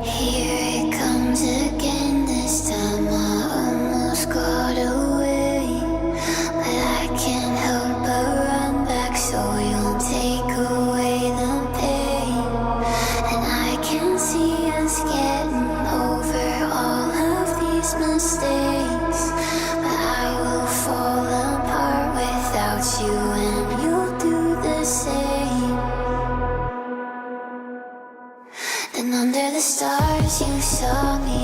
Here it comes again, this time I almost got away. But I can't help but run back so you'll take away the pain. And I can see us getting over all of these mistakes. But I will fall apart without you and you'll do the same. Then under the stars you saw me.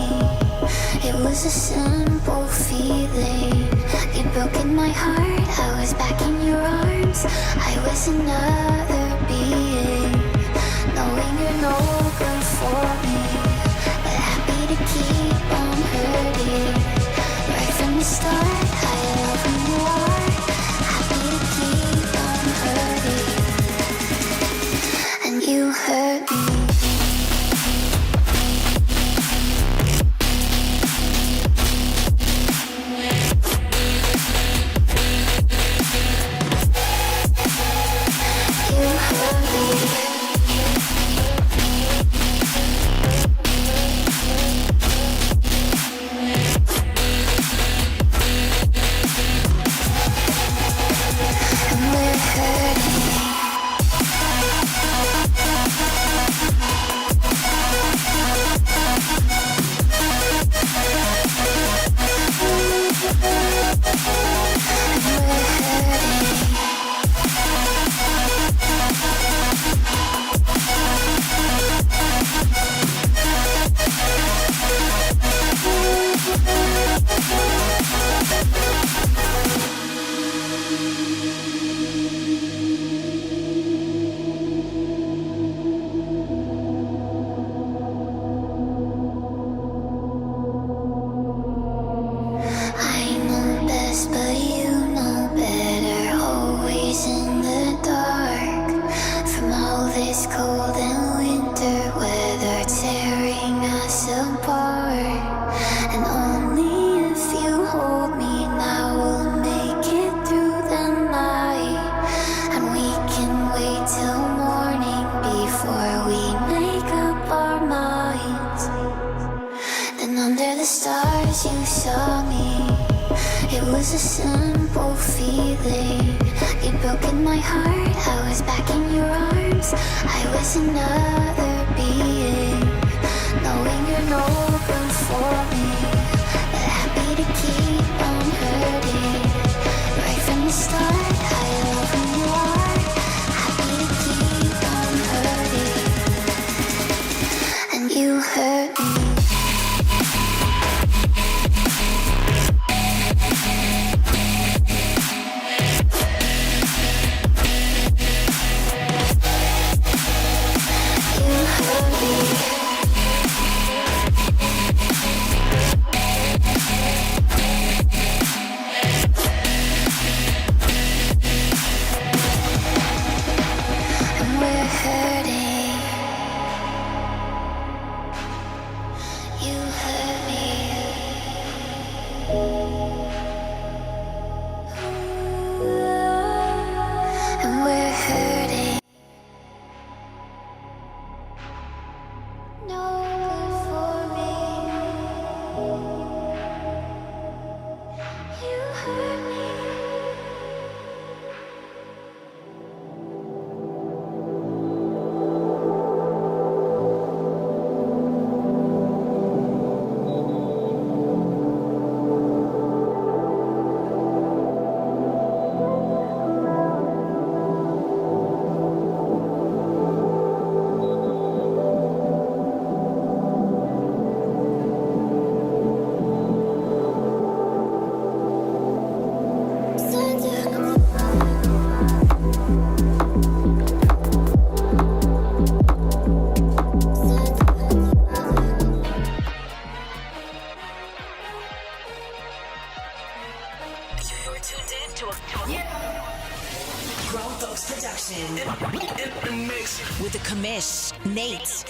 It was a simple feeling. You broke in my heart, I was back in your arms. I was another being, knowing you're no good for me, but happy to keep on hurting. Right from the start, I love who you are. Happy to keep on hurting. And you hurt me. With the Commish, Nate.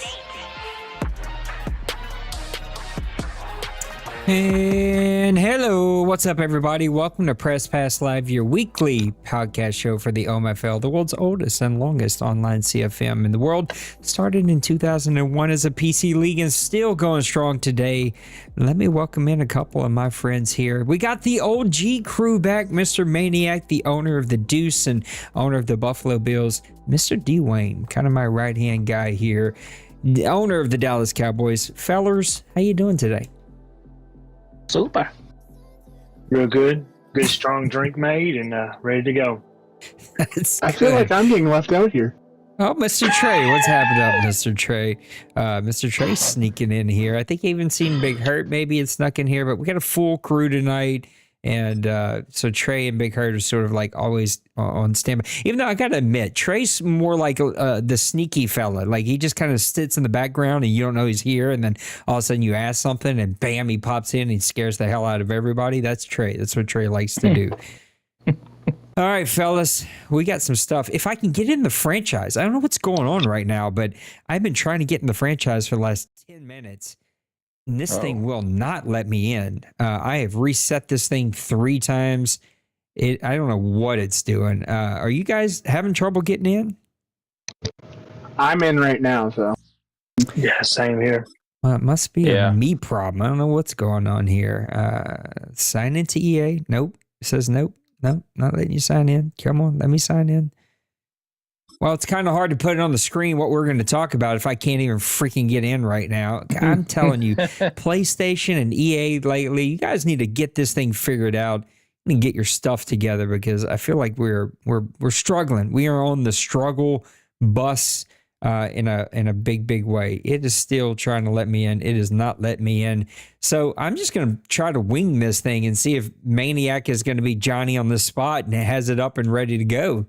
And hello, what's up, everybody? Welcome to Press Pass Live, your weekly podcast show for the OMFL, the world's oldest and longest online CFM in the world. Started in 2001 as a PC league and still going strong today. Let me welcome in a couple of my friends here. We got the OG crew back, Mr. Maniac, the owner of the Deuce and owner of the Buffalo Bills, Mr. D-Wayne, kind of my right-hand guy here, the owner of the Dallas Cowboys. Fellers, how you doing today? Super. Real good. Good strong drink made and ready to go. I feel like I'm getting left out here. Oh, Mr. Trey, what's happened up, Mr. Trey? Mr. Trey's sneaking in here. I think I even seen Big Hurt. Maybe it snuck in here, but we got a full crew tonight. And so Trey and Big Hurt are sort of like always on standby. Even though I got to admit, Trey's more like the sneaky fella. Like he just kind of sits in the background and you don't know he's here. And then all of a sudden you ask something and bam, he pops in and he scares the hell out of everybody. That's Trey. That's what Trey likes to do. All right, fellas, we got some stuff. If I can get in the franchise, I don't know what's going on right now, but I've been trying to get in the franchise for the last 10 minutes. And this thing will not let me in. I have reset this thing 3 times. I don't know what it's doing. Are you guys having trouble getting in? I'm in right now, so. Yeah, same here. It must be a me problem. I don't know what's going on here. Sign into EA. Nope. It says nope. Nope. Not letting you sign in. Come on, let me sign in. Well, it's kind of hard to put it on the screen what we're going to talk about if I can't even freaking get in right now. I'm telling you, PlayStation and EA lately, you guys need to get this thing figured out and get your stuff together because I feel like we're struggling. We are on the struggle bus in a big way. It is still trying to let me in. It is not letting me in. So I'm just going to try to wing this thing and see if Maniac is going to be Johnny on the spot and has it up and ready to go.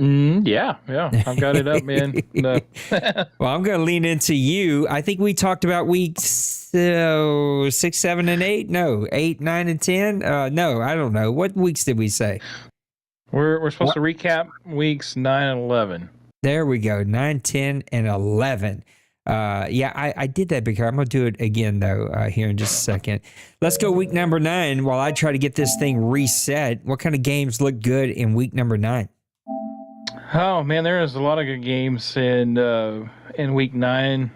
Yeah, I've got it up, man. No. Well, I'm going to lean into you. I think we talked about weeks 6, 7, and 8. No, 8, 9, and 10. No, I don't know. What weeks did we say? We're supposed to recap weeks 9 and 11. There we go. 9, 10, and 11. I did that because I'm going to do it again, though, here in just a second. Let's go week number 9 while I try to get this thing reset. What kind of games look good in week number 9? Oh man, there is a lot of good games in week 9.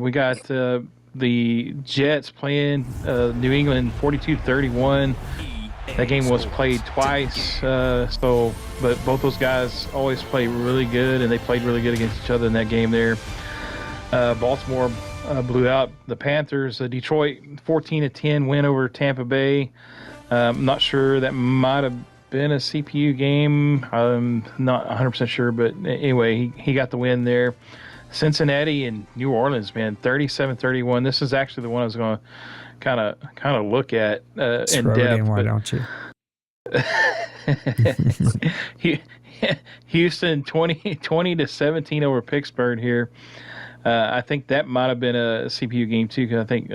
We got the Jets playing New England 42-31. That game was played twice, but both those guys always play really good, and they played really good against each other in that game there. Baltimore blew out the Panthers. Detroit 14-10 win over Tampa Bay. I'm not sure, that might have been a CPU game. I'm not 100% sure, but anyway, he got the win there. Cincinnati and New Orleans, man, 37-31. This is actually the one I was going to kind of look at in depth. Why don't you? Houston 20-17 over Pittsburgh here. I think that might have been a CPU game too, because I think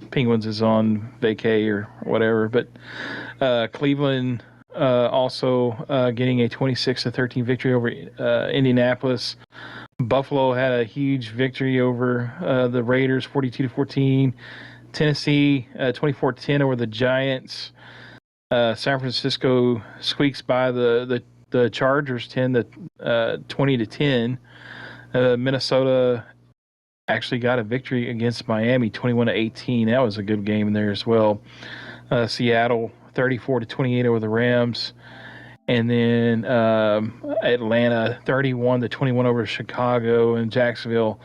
Penguins is on vacay or whatever. But Cleveland also getting a 26-13 victory over Indianapolis. Buffalo had a huge victory over the Raiders, 42-14. Tennessee 24-10 over the Giants. San Francisco squeaks by the Chargers 20-10. Minnesota actually got a victory against Miami 21-18. That was a good game in there as well. Seattle 34-28 over the Rams. And then Atlanta 31-21 over Chicago, and Jacksonville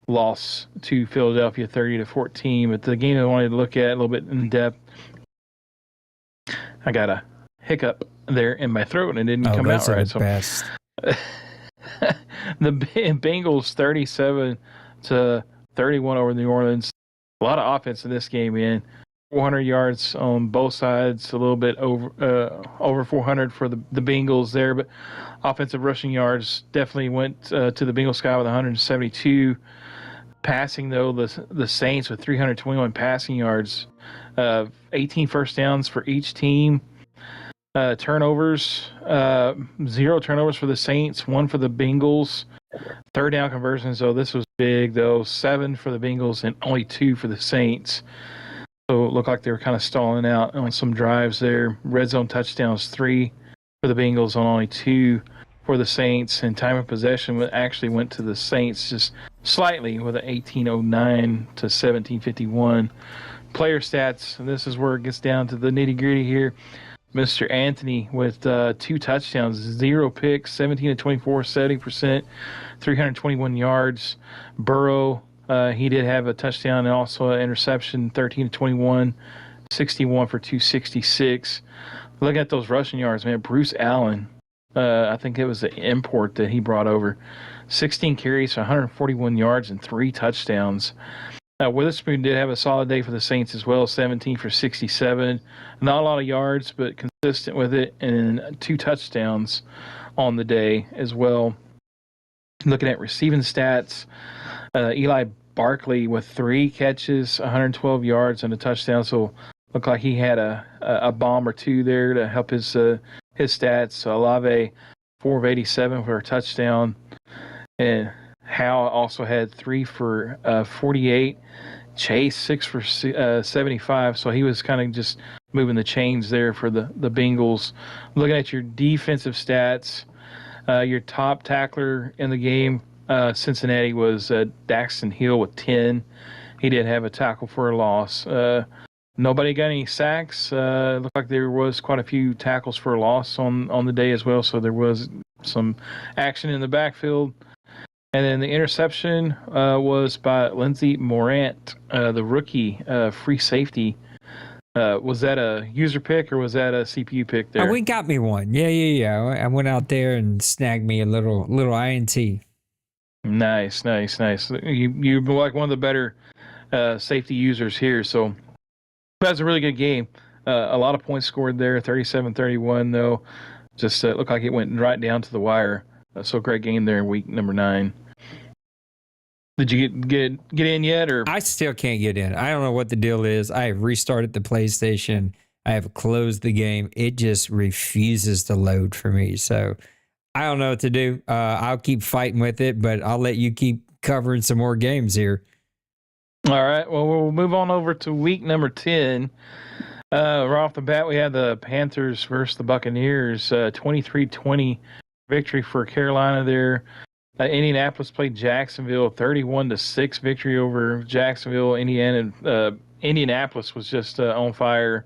lost to Philadelphia 30-14. But the game I wanted to look at a little bit in depth, I got a hiccup there in my throat and it didn't come out right. So best. The Bengals 37-31 over New Orleans. A lot of offense in this game, man. 400 yards on both sides, a little bit over 400 for the Bengals there, but offensive rushing yards definitely went to the Bengals sky with 172. Passing, though, the Saints with 321 passing yards, 18 first downs for each team. Turnovers, 0 turnovers for the Saints, 1 for the Bengals. Third down conversions, though, this was big, though, 7 for the Bengals and only 2 for the Saints. So it looked like they were kind of stalling out on some drives there. Red zone touchdowns 3 for the Bengals on only 2 for the Saints, and time of possession actually went to the Saints just slightly with an 18:09 to 17:51. Player stats, and this is where it gets down to the nitty-gritty here. Mr. Anthony with 2 touchdowns, 0 picks, 17 to 24, 70%, 321 yards. Burrow, he did have a touchdown and also an interception, 13 to 21, 61 for 266. Looking at those rushing yards, man, Bruce Allen, I think it was the import that he brought over. 16 carries, 141 yards, and 3 touchdowns. Witherspoon did have a solid day for the Saints as well, 17 for 67. Not a lot of yards, but consistent with it, and 2 touchdowns on the day as well. Looking at receiving stats, Eli Barkley with 3 catches, 112 yards, and a touchdown. So looked like he had a bomb or 2 there to help his stats. Olave, 4 of 87 for a touchdown. And Howe also had 3 for 48. Chase, 6 for 75. So he was kind of just moving the chains there for the Bengals. Looking at your defensive stats, your top tackler in the game, Cincinnati, was Daxton Hill with 10. He did have a tackle for a loss. Nobody got any sacks. Looked like there was quite a few tackles for a loss on the day as well. So there was some action in the backfield. And then the interception was by Lindsey Morant, the rookie free safety. Was that a user pick or was that a CPU pick there? Oh, we got me one. Yeah. I went out there and snagged me a little INT. Nice. You're like one of the better safety users here. So that's a really good game. A lot of points scored there, 37-31 though. Just looked like it went right down to the wire. So great game there in week number 9. Did you get in yet, or? I still can't get in. I don't know what the deal is. I have restarted the PlayStation. I have closed the game. It just refuses to load for me. So I don't know what to do. I'll keep fighting with it, but I'll let you keep covering some more games here. All right. Well, we'll move on over to week number 10. Right off the bat, we had the Panthers versus the Buccaneers, 23-20 victory for Carolina there. Indianapolis played Jacksonville, 31-6 victory over Jacksonville. Indianapolis was just on fire,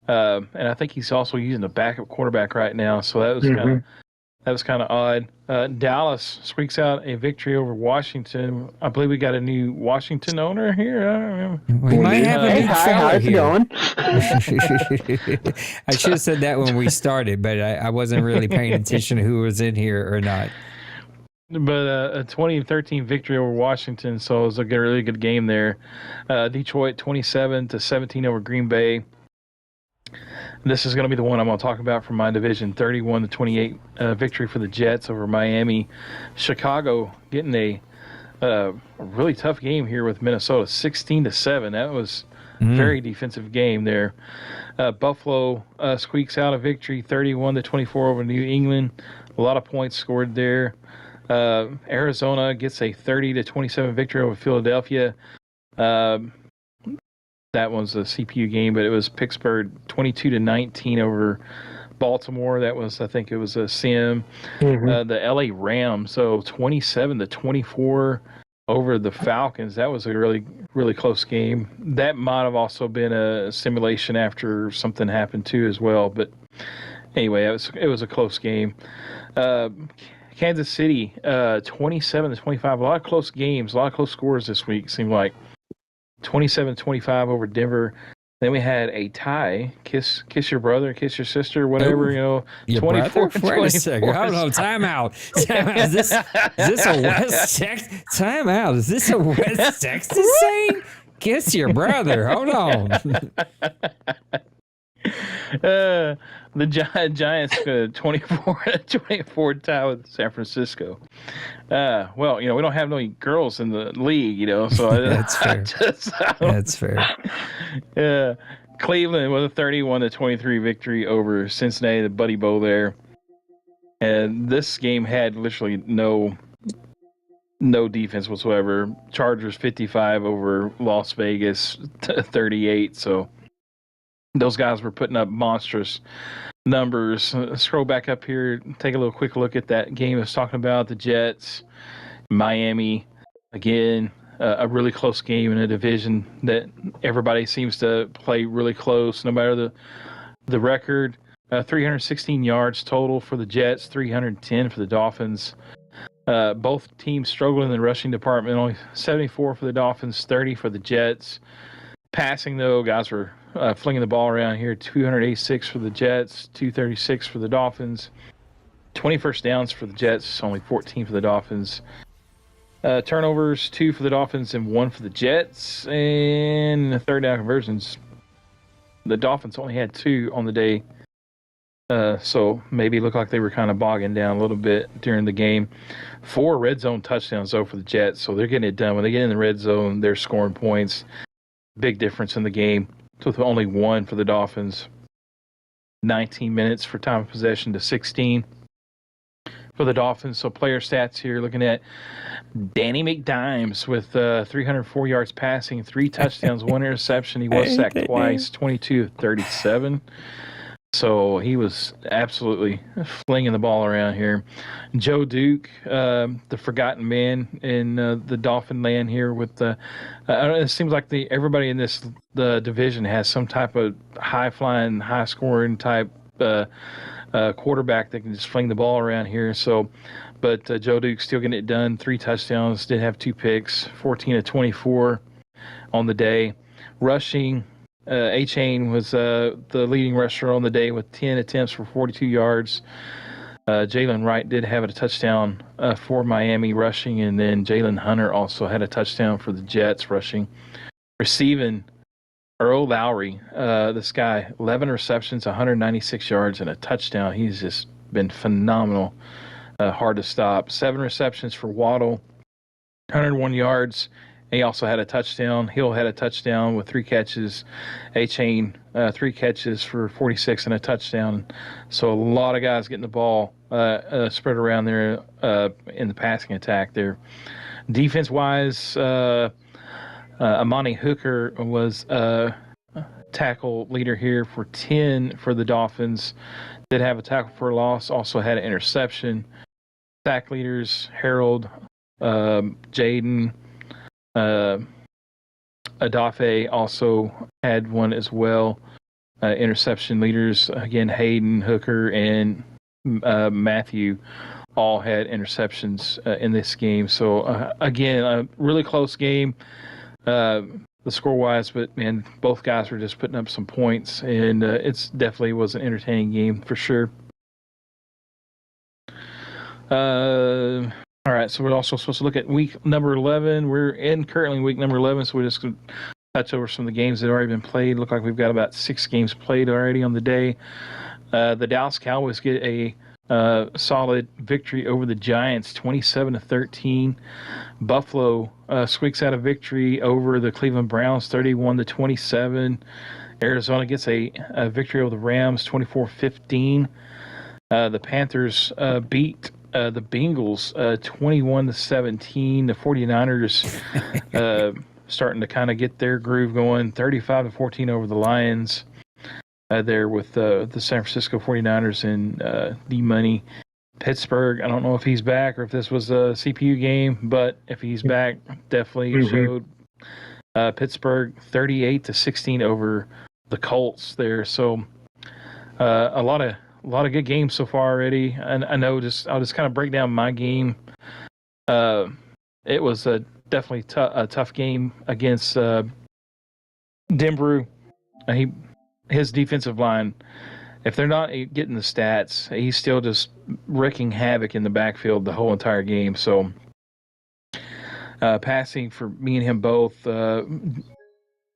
and I think he's also using a backup quarterback right now. So that was kind of odd. Dallas squeaks out a victory over Washington. I believe we got a new Washington owner here. I don't know. We might have a new fella how's it here. going? I should have said that when we started, but I wasn't really paying attention to who was in here or not. But a 20-13 victory over Washington, so it was a really good game there. Detroit 27-17 over Green Bay. This is going to be the one I'm going to talk about from my division. 31-28 victory for the Jets over Miami. Chicago getting a really tough game here with Minnesota, 16-7. That was a very defensive game there. Buffalo squeaks out a victory, 31-24 over New England. A lot of points scored there. Arizona gets a 30-27 victory over Philadelphia. That one's a CPU game, but it was Pittsburgh 22-19 over Baltimore. That was, I think it was a sim. The LA Rams, so 27-24 over the Falcons. That was a really, really close game. That might have also been a simulation after something happened too as well. But anyway, it was a close game. Kansas City, 27-25. A lot of close games, a lot of close scores this week, seemed like. 27-25 over Denver. Then we had a tie. Kiss your brother, kiss your sister, whatever, Your 24 brother? Wait a second. Hold on. Time out. Is this a West Texas? Time out. Is this a West Texas saying? Kiss your brother. Hold on. The Giants 24-24 tie with San Francisco. Well, we don't have any girls in the league, so That's fair. That's fair. Cleveland with a 31-23 victory over Cincinnati, the Buddy Bowl there. And this game had literally no no defense whatsoever. Chargers 55 over Las Vegas 38. So those guys were putting up monstrous numbers. Scroll back up here, take a little quick look at that game I was talking about, the Jets, Miami. Again, a really close game in a division that everybody seems to play really close, no matter the record. 316 yards total for the Jets, 310 for the Dolphins. Both teams struggled in the rushing department, only 74 for the Dolphins, 30 for the Jets. Passing, though, guys were flinging the ball around here, 286 for the Jets, 236 for the Dolphins. 20 first downs for the Jets, only 14 for the Dolphins. Turnovers, 2 for the Dolphins and 1 for the Jets. And third down conversions, the Dolphins only had 2 on the day. So maybe it looked like they were kind of bogging down a little bit during the game. 4 red zone touchdowns, though, for the Jets. So they're getting it done. When they get in the red zone, they're scoring points. Big difference in the game. With only 1 for the Dolphins. 19 minutes for time of possession to 16 for the Dolphins. So player stats here, looking at Danny McDimes with 304 yards passing, 3 touchdowns, 1 interception. He was sacked twice, 22 of 37. So he was absolutely flinging the ball around here. Joe Duke, the forgotten man in the Dolphin land here. With the, it seems like everybody in the division has some type of high flying, high scoring type quarterback that can just fling the ball around here. So, but Joe Duke still getting it done. 3 touchdowns, did have 2 picks, 14 of 24 on the day. Rushing. A-Chain was the leading rusher on the day with 10 attempts for 42 yards. Jalen Wright did have a touchdown for Miami rushing, and then Jalen Hunter also had a touchdown for the Jets rushing. Receiving, Earl Lowry, this guy, 11 receptions, 196 yards, and a touchdown. He's just been phenomenal, hard to stop. 7 receptions for Waddle, 101 yards. He also had a touchdown. Hill had a touchdown with 3 catches. A-Chain, 3 catches for 46 and a touchdown. So a lot of guys getting the ball spread around there in the passing attack there. Defense-wise, Amani Hooker was tackle leader here for 10 for the Dolphins. Did have a tackle for a loss. Also had an interception. Sack leaders, Harold, Jaden, Adafe also had one as well. Interception leaders, again, Hayden, Hooker, and Matthew all had interceptions in this game. So, again, a really close game, the score-wise, but, man, both guys were just putting up some points, and it's definitely was an entertaining game for sure. All right, so we're also supposed to look at week number 11. We're in currently week number 11, so we're just going to touch over some of the games that have already been played. Look like we've got about 6 games played already on the day. The Dallas Cowboys get a solid victory over the Giants, 27-13. Buffalo squeaks out a victory over the Cleveland Browns, 31-27. Arizona gets a victory over the Rams, 24-15. The Panthers beat the Bengals 21-17. The 49ers starting to kind of get their groove going, 35-14 over the Lions. There with the San Francisco 49ers and D-Money. Pittsburgh, I don't know if he's back or if this was a CPU game, but if he's back, definitely showed Pittsburgh 38-16 over the Colts there. So a lot of good games so far already. And I know I'll just kind of break down my game. It was definitely a tough game against Denver. His defensive line, if they're not getting the stats, he's still just wreaking havoc in the backfield the whole entire game. So passing for me and him both,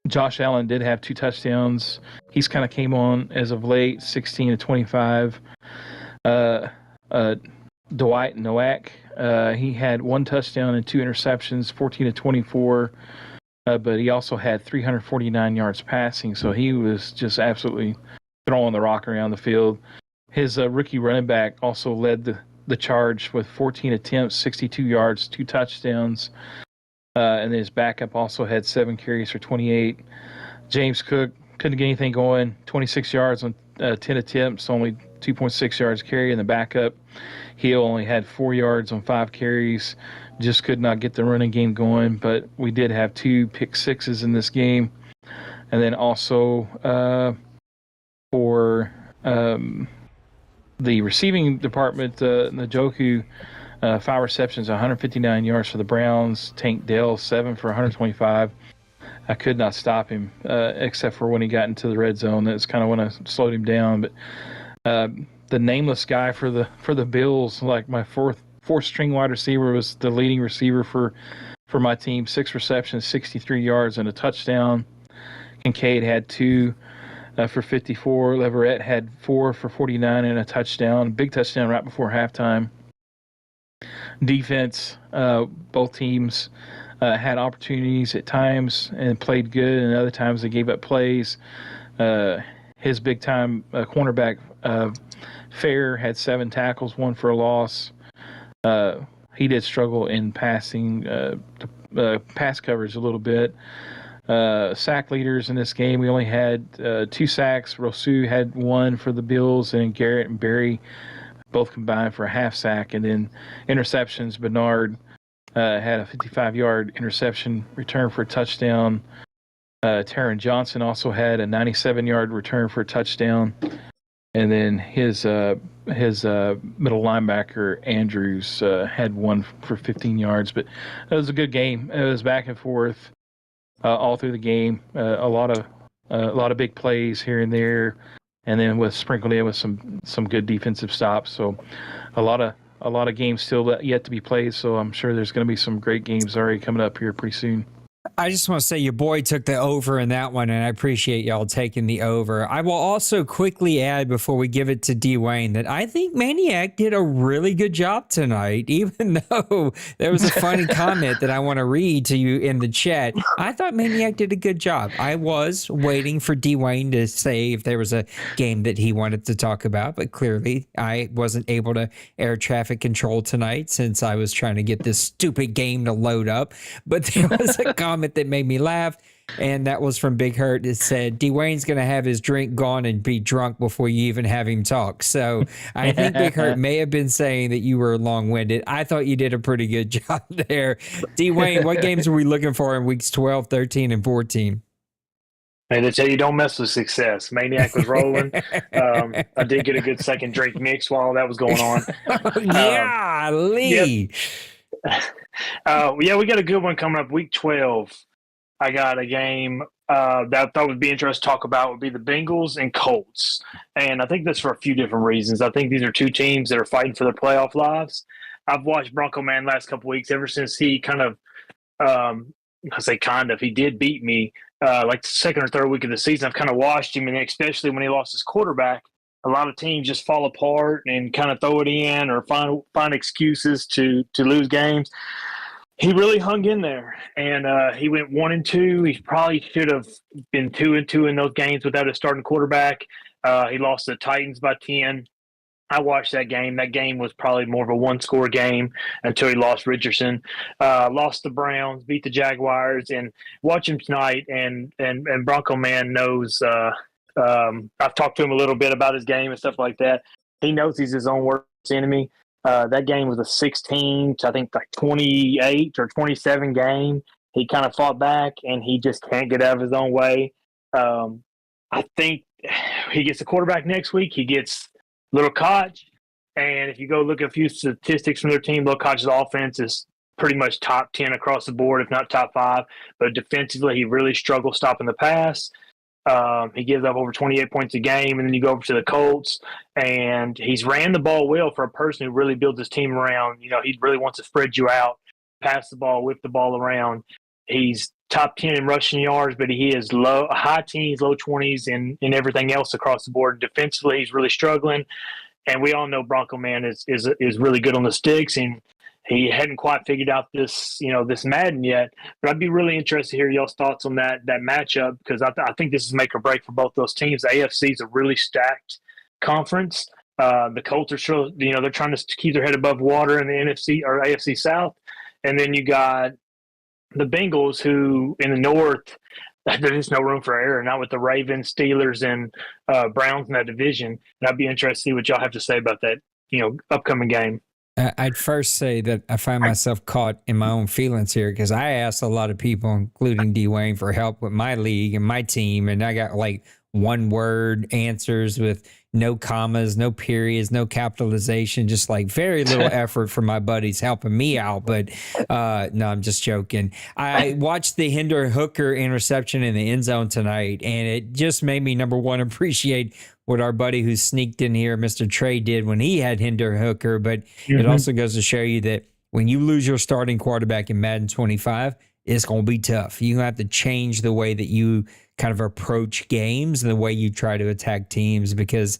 Josh Allen did have 2 touchdowns. He's kind of came on as of late, 16-25. Dwight Nowak, he had 1 touchdown and 2 interceptions, 14-24. But he also had 349 yards passing, so he was just absolutely throwing the rock around the field. His rookie running back also led the charge with 14 attempts, 62 yards, 2 touchdowns. And then his backup also had 7 carries for 28. James Cook couldn't get anything going, 26 yards on 10 attempts, only 2.6 yards carry. And the backup, Hill, only had 4 yards on 5 carries. Just could not get the running game going. But we did have 2 pick sixes in this game. And then also for the receiving department, Njoku, 5 receptions, 159 yards for the Browns. Tank Dell, 7 for 125. I could not stop him except for when he got into the red zone. That's kind of when I slowed him down. But the nameless guy for the Bills, like my fourth string wide receiver, was the leading receiver for my team. 6 receptions, 63 yards, and a touchdown. Kincaid had 2 for 54. Leverett had 4 for 49 and a touchdown. Big touchdown right before halftime. Defense, both teams had opportunities at times and played good, and other times they gave up plays. His big-time cornerback, Fair, had 7 tackles, 1 for a loss. He did struggle in passing, pass coverage a little bit. Sack leaders in this game, we only had 2 sacks. Rousseau had 1 for the Bills, and Garrett and Barry both combined for a half sack. And then interceptions, Bernard had a 55-yard interception return for a touchdown. Taron Johnson also had a 97-yard return for a touchdown. And then his middle linebacker, Andrews, had 1 for 15 yards. But it was a good game. It was back and forth all through the game. A lot of big plays here and there, and then with sprinkled in with some good defensive stops. So a lot of games still yet to be played. So I'm sure there's going to be some great games already coming up here pretty soon. I just want to say your boy took the over in that one, and I appreciate y'all taking the over. I will also quickly add before we give it to Dwayne that I think Maniac did a really good job tonight, even though there was a funny comment that I want to read to you in the chat. I thought Maniac did a good job. I was waiting for Dwayne to say if there was a game that he wanted to talk about, but clearly I wasn't able to air traffic control tonight since I was trying to get this stupid game to load up. But there was a comment that made me laugh, and that was from Big Hurt. It said, Dwayne's going to have his drink gone and be drunk before you even have him talk. So I think Big Hurt may have been saying that you were long-winded. I thought you did a pretty good job there. Dwayne, what games are we looking for in weeks 12, 13, and 14? And they tell you don't mess with success. Maniac was rolling. I did get a good second drink mix while that was going on. Yeah, Lee. Yep. Yeah, we got a good one coming up. Week 12, I got a game that I thought would be interesting to talk about would be the Bengals and Colts. And I think that's for a few different reasons. I think these are 2 teams that are fighting for their playoff lives. I've watched Bronco Man last couple weeks ever since he he did beat me like the second or third week of the season. I've kind of watched him, and especially when he lost his quarterback, a lot of teams just fall apart and kind of throw it in or find excuses to lose games. He really hung in there, and he went 1-2. He probably should have been 2-2 in those games without his starting quarterback. He lost to the Titans by 10. I watched that game. That game was probably more of a one-score game until he lost Richardson. Lost the Browns, beat the Jaguars, and watch him tonight. And Bronco Man knows. I've talked to him a little bit about his game and stuff like that. He knows he's his own worst enemy. That game was a 16 to I think like 28 or 27 game. He kind of fought back, and he just can't get out of his own way. I think he gets a quarterback next week. He gets Little Koch, and if you go look at a few statistics from their team, Little Koch's offense is pretty much top 10 across the board, if not top 5. But defensively, he really struggles stopping the pass. He gives up over 28 points a game, and then you go over to the Colts, and he's ran the ball well for a person who really builds his team around. You know, he really wants to spread you out, pass the ball, whip the ball around. He's top 10 in rushing yards, but he is high teens, low 20s in everything else across the board. Defensively, he's really struggling, and we all know Bronco Man is really good on the sticks, and he hadn't quite figured out this Madden yet. But I'd be really interested to hear y'all's thoughts on that matchup, because I think this is make or break for both those teams. The AFC is a really stacked conference. The Colts are still, they're trying to keep their head above water in the NFC or AFC South. And then you got the Bengals, who in the North, there's no room for error, not with the Ravens, Steelers, and Browns in that division. And I'd be interested to see what y'all have to say about that, upcoming game. I'd first say that I find myself caught in my own feelings here because I asked a lot of people, including Dwayne, for help with my league and my team, and I got like one-word answers with no commas, no periods, no capitalization, just like very little effort from my buddies helping me out. But no, I'm just joking. I watched the Hinder Hooker interception in the end zone tonight, and it just made me, number one, appreciate what our buddy who sneaked in here, Mr. Trey, did when he had Hinder Hooker. But it also goes to show you that when you lose your starting quarterback in Madden 25, it's going to be tough. You have to change the way that you kind of approach games and the way you try to attack teams, because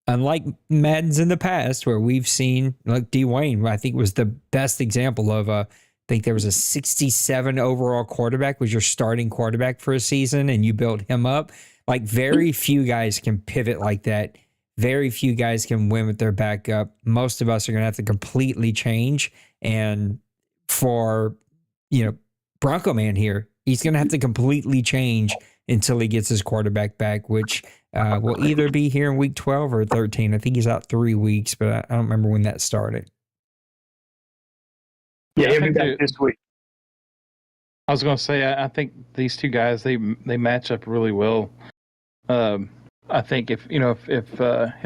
unlike Madden's in the past where we've seen, like Dwayne, I think was the best example of I think there was a 67 overall quarterback was your starting quarterback for a season and you built him up. Like very few guys can pivot like that. Very few guys can win with their backup. Most of us are going to have to completely change. And for, Bronco Man here, he's going to have to completely change until he gets his quarterback back, which will either be here in week 12 or 13. I think he's out 3 weeks, but I don't remember when that started. Yeah, he'll be back this week. I was going to say, I think these two guys, they match up really well. I think if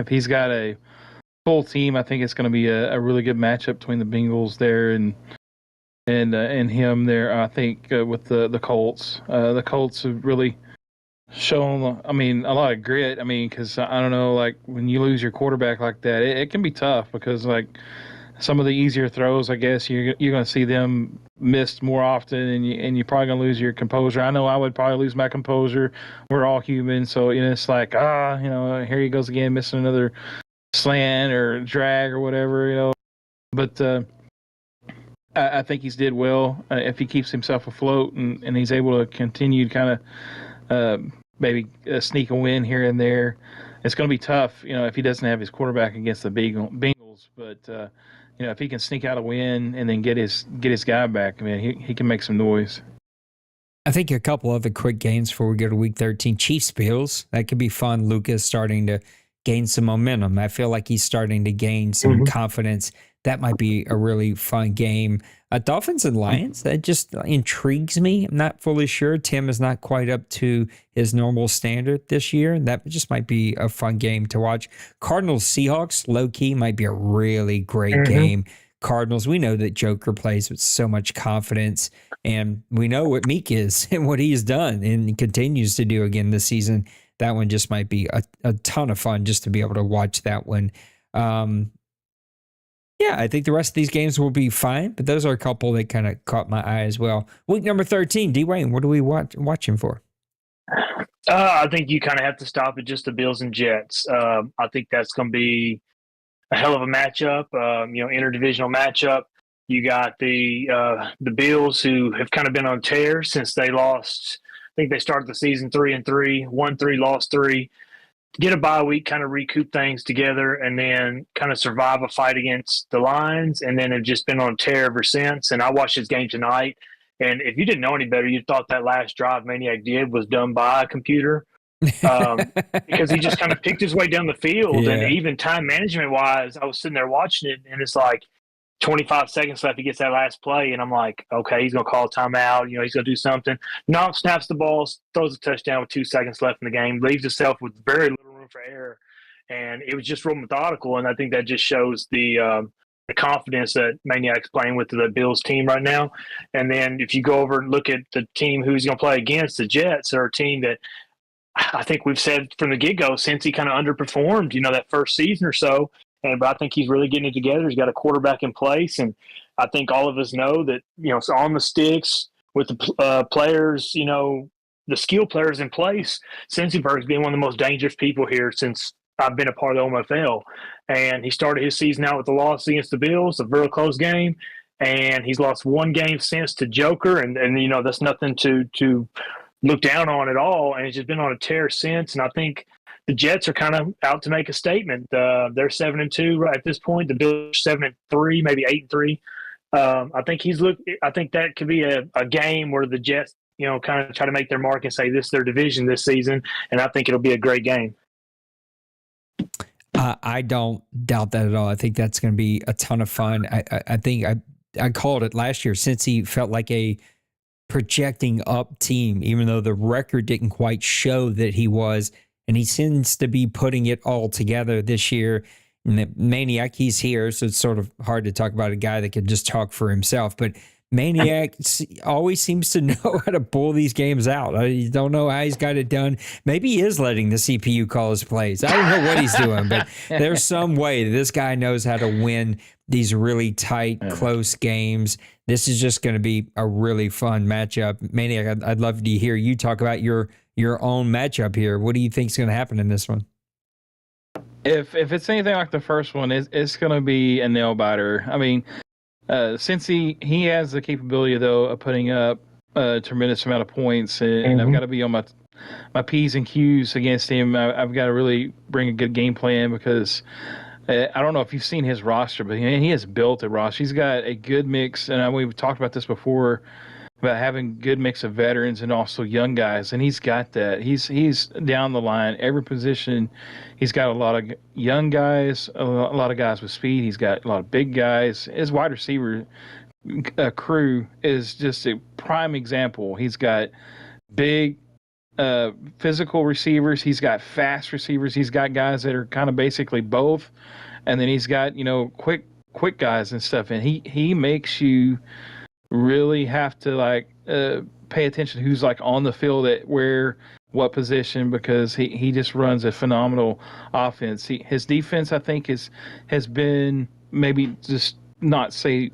he's got a full team, I think it's going to be a really good matchup between the Bengals there and him there. I think with the Colts have really shown, a lot of grit. Because I don't know, like when you lose your quarterback like that, it can be tough because like some of the easier throws, I guess you're going to see them missed more often, and you're probably going to lose your composure. I know I would probably lose my composure. We're all human, so it's like here he goes again, missing another slant or drag or whatever, But I think he's did well if he keeps himself afloat and he's able to continue to kind of maybe sneak a win here and there. It's going to be tough, if he doesn't have his quarterback against the Bengals. But if he can sneak out a win and then get his guy back, he can make some noise. I think a couple other quick games before we go to week 13. Chiefs Bills, that could be fun. Luka's starting to gain some momentum. I feel like he's starting to gain some confidence. That might be a really fun game. Dolphins and Lions, that just intrigues me. I'm not fully sure. Tim is not quite up to his normal standard this year. That just might be a fun game to watch. Cardinals Seahawks, low-key, might be a really great game. Cardinals, we know that Joker plays with so much confidence, and we know what Meek is and what he's done and continues to do again this season. That one just might be a ton of fun just to be able to watch that one. Yeah, I think the rest of these games will be fine, but those are a couple that kind of caught my eye as well. Week number 13, Dwayne, what are we watching for? I think you kind of have to stop at just the Bills and Jets. I think that's going to be a hell of a matchup, interdivisional matchup. You got the Bills, who have kind of been on tear since they lost. I think they started the season 3-3, won 3, lost 3. Get a bye week, kind of recoup things together, and then kind of survive a fight against the Lions, and then have just been on tear ever since. And I watched this game tonight, and if you didn't know any better, you thought that last drive Maniac did was done by a computer, because he just kind of picked his way down the field. Yeah. And even time management wise, I was sitting there watching it, and it's like 25 seconds left. He gets that last play, and I'm like, okay, he's going to call a timeout. He's going to do something. No, snaps the ball, throws a touchdown with 2 seconds left in the game, leaves himself with very little room for error. And it was just real methodical, and I think that just shows the confidence that Maniac's playing with the Bills team right now. And then if you go over and look at the team who's going to play against, the Jets are a team that I think we've said from the get-go since he kind of underperformed, that first season or so. But I think he's really getting it together. He's got a quarterback in place, and I think all of us know that it's on the sticks with the players, the skill players in place. Cincyberg's been one of the most dangerous people here since I've been a part of the OMFL, and he started his season out with a loss against the Bills, a very close game, and he's lost one game since to Joker, and that's nothing to look down on at all. And he's just been on a tear since, and I think the Jets are kind of out to make a statement. They're 7-2 right at this point. The Bills are 7-3, maybe 8-3. I think that could be a game where the Jets, kind of try to make their mark and say this is their division this season, and I think it'll be a great game. I don't doubt that at all. I think that's going to be a ton of fun. I think I called it last year, since he felt like a projecting up team, even though the record didn't quite show that he was, and he seems to be putting it all together this year. And the Maniac, he's here, so it's sort of hard to talk about a guy that can just talk for himself, but Maniac always seems to know how to pull these games out. I don't know how he's got it done. Maybe he is letting the CPU call his plays. I don't know what he's doing, but there's some way that this guy knows how to win these really tight, close games. This is just going to be a really fun matchup. Maniac, I'd love to hear you talk about your own matchup here. What do you think is going to happen in this one? If it's anything like the first one, it's going to be a nail biter. I mean, since he has the capability, though, of putting up a tremendous amount of points, and I've got to be on my P's and Q's against him. I've got to really bring a good game plan, because I don't know if you've seen his roster, but he has built a roster. He's got a good mix, and we've talked about this before, about having good mix of veterans and also young guys, and he's got that. He's down the line, every position. He's got a lot of young guys, a lot of guys with speed. He's got a lot of big guys. His wide receiver crew is just a prime example. He's got big physical receivers. He's got fast receivers. He's got guys that are kind of basically both, and then he's got quick guys and stuff. And he makes you really have to pay attention to who's on the field at what position, because he just runs a phenomenal offense. His defense, I think, has been maybe just not say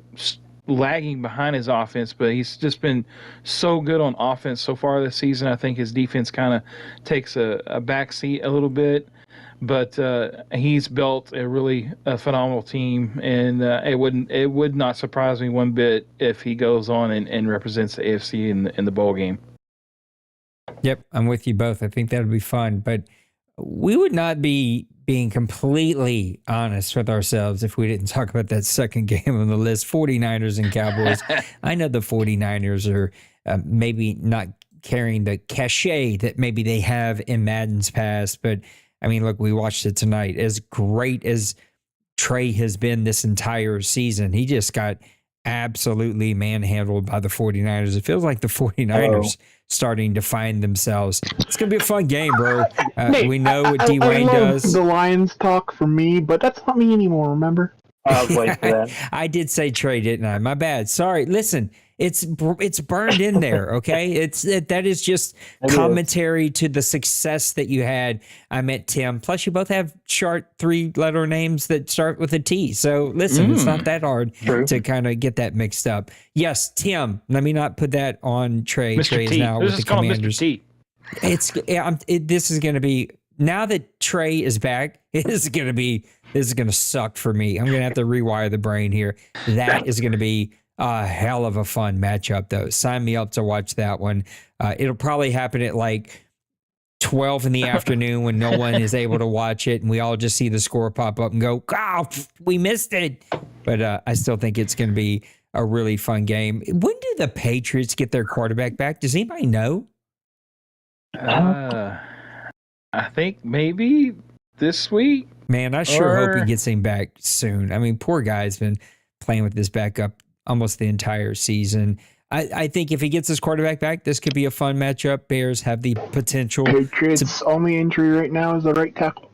lagging behind his offense, but he's just been so good on offense so far this season. I think his defense kind of takes a backseat a little bit, but he's built a phenomenal team, and it would not surprise me one bit if he goes on and represents the AFC in the bowl game. Yep, I'm with you both. I think that would be fun, but we would not be being completely honest with ourselves if we didn't talk about that second game on the list, 49ers and Cowboys. I know the 49ers are maybe not carrying the cachet that maybe they have in Madden's past, but I mean, look, we watched it tonight. As great as Trey has been this entire season, he just got absolutely manhandled by the 49ers. It feels like the 49ers starting to find themselves. It's going to be a fun game, bro. Nate, we know what D. I Wayne love does. the Lions talk for me, but that's not me anymore, remember? I was waiting for that. I did say Trey, didn't I? My bad. Sorry. Listen, it's burned in there. Okay, that is just commentary to the success that you had. I met Tim. Plus, you both have short 3-letter names that start with a T. So listen, it's not that hard to kind of get that mixed up. Yes, Tim. Let me not put that on Trey. Mr. Trey is T. now with the Commanders. Mr. T. This is going to be, now that Trey is back, this is going to suck for me. I'm going to have to rewire the brain here. That is going to be a hell of a fun matchup, though. Sign me up to watch that one. It'll probably happen at 12 in the afternoon when no one is able to watch it, and we all just see the score pop up and go, "Oh, we missed it." But I still think it's going to be a really fun game. When do the Patriots get their quarterback back? Does anybody know? I think maybe this week. Man, I sure hope he gets him back soon. I mean, poor guy's been playing with this backup almost the entire season. I think if he gets his quarterback back, this could be a fun matchup. Bears have the potential. Patriots' only injury right now is the right tackle.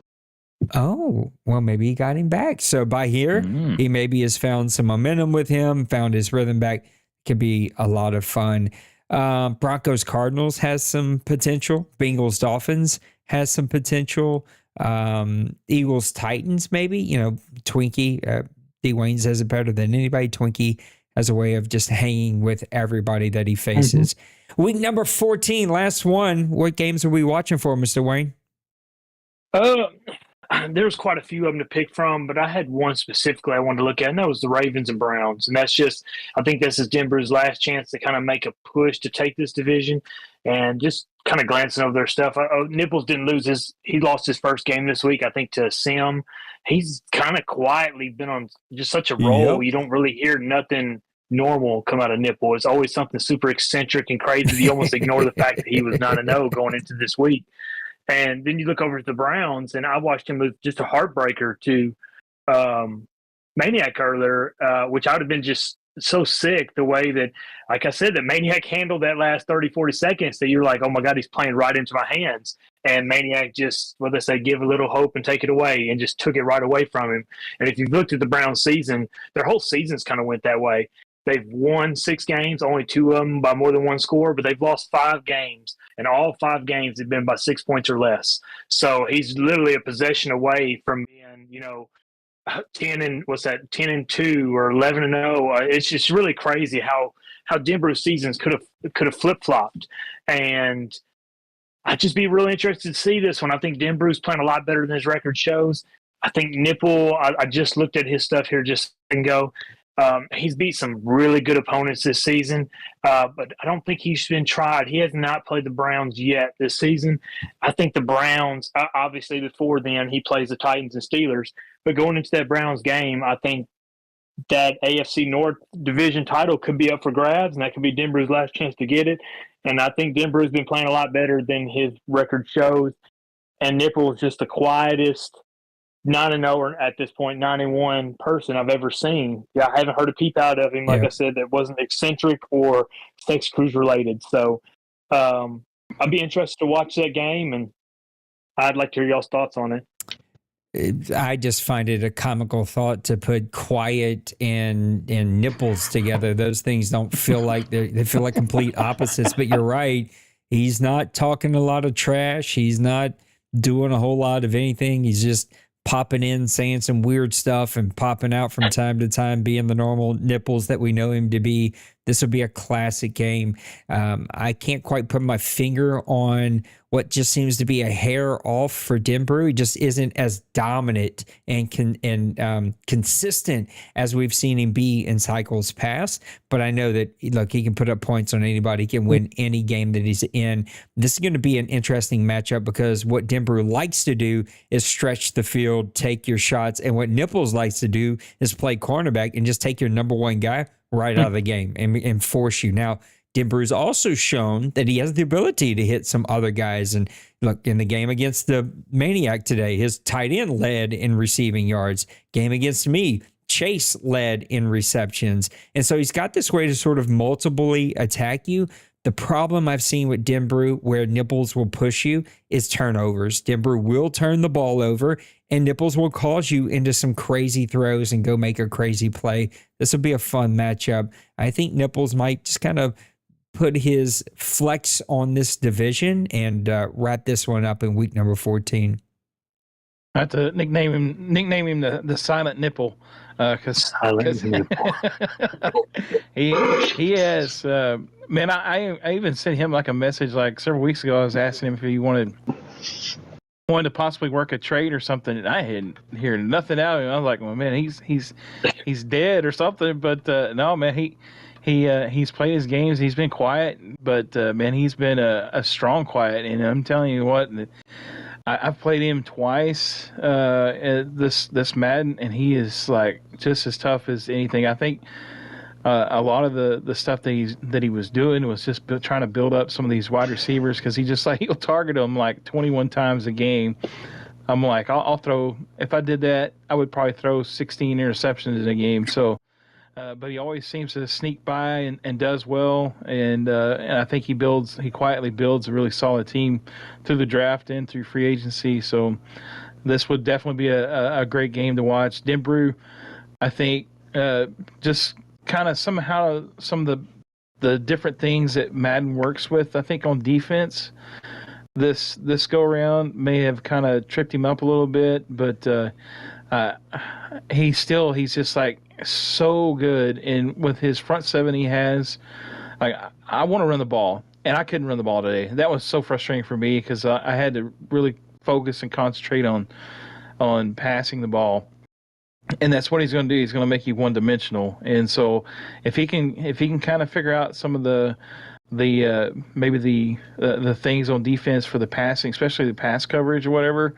Oh, well, maybe he got him back. So by here, he maybe has found some momentum with him, found his rhythm back. Could be a lot of fun. Broncos Cardinals has some potential. Bengals Dolphins has some potential. Eagles Titans, maybe. Twinkie. D. Wayne says it better than anybody. Twinkie has a way of just hanging with everybody that he faces. Week number 14, last one. What games are we watching for, Mr. Wayne? There's quite a few of them to pick from, but I had one specifically I wanted to look at, and that was the Ravens and Browns. And that's just, I think this is Denver's last chance to kind of make a push to take this division and just kind of glancing over their stuff. Nipples didn't lose he lost his first game this week, I think, to Sim. He's kind of quietly been on just such a roll. Yep. You don't really hear nothing normal come out of Nipple. It's always something super eccentric and crazy. You almost ignore the fact that he was 9-0 going into this week. And then you look over at the Browns, and I watched him lose just a heartbreaker to Maniac earlier, which I would have been just so sick the way that, like I said, that Maniac handled that last 30, 40 seconds that you're like, oh my God, he's playing right into my hands. And Maniac just, what they say, give a little hope and take it away, and just took it right away from him. And if you've looked at the Browns season, their whole season's kind of went that way. They've won 6 games, only 2 of them by more than 1 score, but they've lost 5 games, and all 5 games have been by 6 points or less. So he's literally a possession away from being, 10-2 or 11-0. It's just really crazy how Denver's seasons could have flip flopped, and I'd just be really interested to see this one. I think Denver's playing a lot better than his record shows. I think Nipple. I just looked at his stuff here just and go. He's beat some really good opponents this season, but I don't think he's been tried. He has not played the Browns yet this season. I think the Browns, obviously before then, he plays the Titans and Steelers. But going into that Browns game, I think that AFC North division title could be up for grabs, and that could be Denver's last chance to get it. And I think Denver has been playing a lot better than his record shows. And Nipple is just the quietest 9-0 or at this point 9-1 person I've ever seen. Yeah, I haven't heard a peep out of him. Like I said, that wasn't eccentric or sex cruise related. So I'd be interested to watch that game, and I'd like to hear y'all's thoughts on it. I just find it a comical thought to put quiet and nipples together. Those things don't feel like they feel like complete opposites. But you're right. He's not talking a lot of trash. He's not doing a whole lot of anything. He's just popping in, saying some weird stuff, and popping out from time to time, being the normal nipples that we know him to be. This will be a classic game. I can't quite put my finger on what just seems to be a hair off for Denver. He just isn't as dominant and consistent as we've seen him be in cycles past. But I know that, look, he can put up points on anybody. He can win any game that he's in. This is going to be an interesting matchup because what Denver likes to do is stretch the field, take your shots, and what Nipples likes to do is play cornerback and just take your number one guy right out of the game and force you. Now, Denver's also shown that he has the ability to hit some other guys. And look, in the game against the Maniac today, his tight end led in receiving yards. Game against me, Chase led in receptions. And so he's got this way to sort of multiply attack you. The problem I've seen with Denver where Nipples will push you is turnovers. Denver will turn the ball over, and Nipples will cause you into some crazy throws and go make a crazy play. This will be a fun matchup. I think Nipples might just kind of put his flex on this division and wrap this one up in week number 14. I have to nickname him the silent nipple because he has man. I even sent him like a message like several weeks ago. I was asking him if he wanted to possibly work a trade or something, and I hadn't heard nothing out of him. I was like, well, man, he's dead or something. But no, man, he's played his games. He's been quiet, but man, he's been a strong quiet. And I'm telling you what. I've played him twice this Madden, and he is like just as tough as anything. I think a lot of the stuff that he was doing was just trying to build up some of these wide receivers because he'll target them like 21 times a game. I'm like, I'll throw, if I did that, I would probably throw 16 interceptions in a game. So, but he always seems to sneak by and does well. And I think he quietly builds a really solid team through the draft and through free agency. So this would definitely be a great game to watch. Denbrew, I think, just kind of somehow some of the different things that Madden works with, I think on defense, this go around may have kind of tripped him up a little bit, but he's just like so good. And with his front seven he has, like, I want to run the ball, and I couldn't run the ball today. That was so frustrating for me because I had to really focus and concentrate on passing the ball. And that's what he's going to do. He's going to make you one-dimensional. And so if he can kind of figure out some of the maybe the things on defense for the passing, especially the pass coverage or whatever.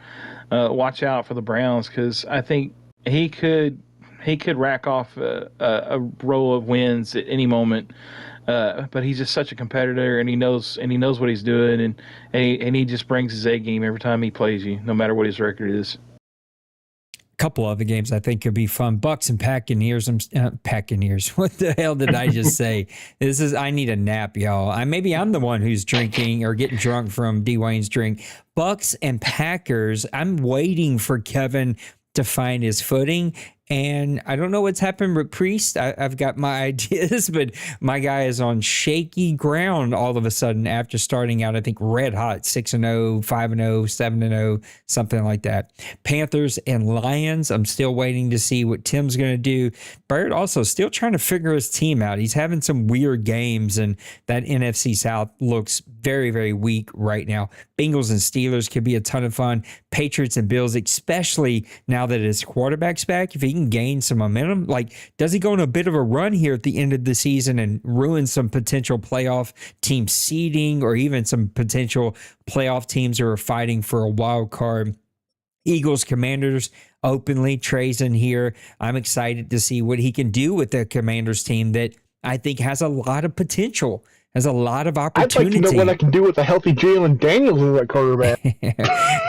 Watch out for the Browns, because I think he could rack off a row of wins at any moment. But he's just such a competitor, and he knows what he's doing, and he just brings his A game every time he plays you, no matter what his record is. Couple other games I think could be fun. Bucks and Buccaneers. Buccaneers. What the hell did I just say? I need a nap, y'all. Maybe I'm the one who's drinking or getting drunk from Dwayne's drink. Bucks and Packers. I'm waiting for Kevin to find his footing. And I don't know what's happened with Priest. I've got my ideas, but my guy is on shaky ground all of a sudden after starting out, I think, red hot, 6-0, 5-0, 7-0, something like that. Panthers and Lions. I'm still waiting to see what Tim's going to do. Bird also still trying to figure his team out. He's having some weird games, and that NFC South looks very, very weak right now. Bengals and Steelers could be a ton of fun. Patriots and Bills, especially now that his quarterback's back. If he can gain some momentum, does he go on a bit of a run here at the end of the season and ruin some potential playoff team seeding, or even some potential playoff teams who are fighting for a wild card? Eagles, Commanders, openly. Trey's in here. I'm excited to see what he can do with the Commanders team that I think has a lot of potential. Has a lot of opportunity. I'd like to know what I can do with a healthy Jalen Daniels as that quarterback.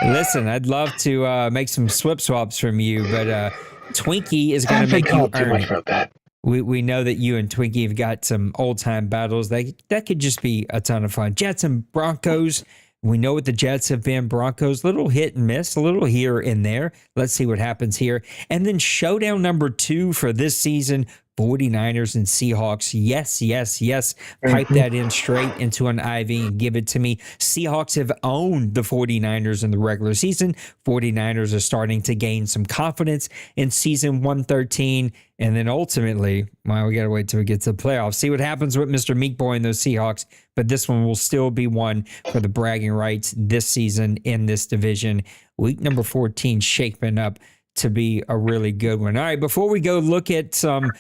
Listen, I'd love to make some swip swaps from you, but Twinkie is going to make you earn it. We know that you and Twinkie have got some old-time battles. That could just be a ton of fun. Jets and Broncos. We know what the Jets have been. Broncos, little hit and miss, a little here and there. Let's see what happens here. And then showdown number 2 for this season, 49ers and Seahawks. Yes, yes, yes. Pipe that in straight into an IV and give it to me. Seahawks have owned the 49ers in the regular season. 49ers are starting to gain some confidence in season 113. And then ultimately, we got to wait till we get to the playoffs. See what happens with Mr. Meat Boy and those Seahawks. But this one will still be one for the bragging rights this season in this division. Week number 14 shaping up to be a really good one. All right, before we go look at some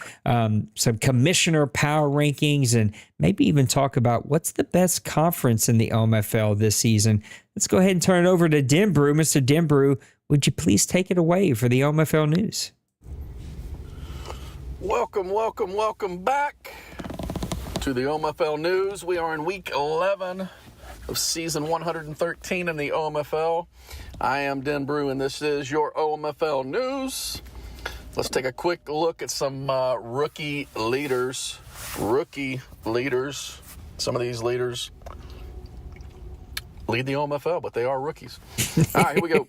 commissioner power rankings and maybe even talk about what's the best conference in the OMFL this season, let's go ahead and turn it over to Denbrew. Mr. Denbrew, would you please take it away for the OMFL news? Welcome back to the OMFL news. We are in week 11 of season 113 in the OMFL. I am Den Brew, and this is your OMFL news. Let's take a quick look at some rookie leaders. Some of these leaders lead the OMFL, but they are rookies. All right, here we go.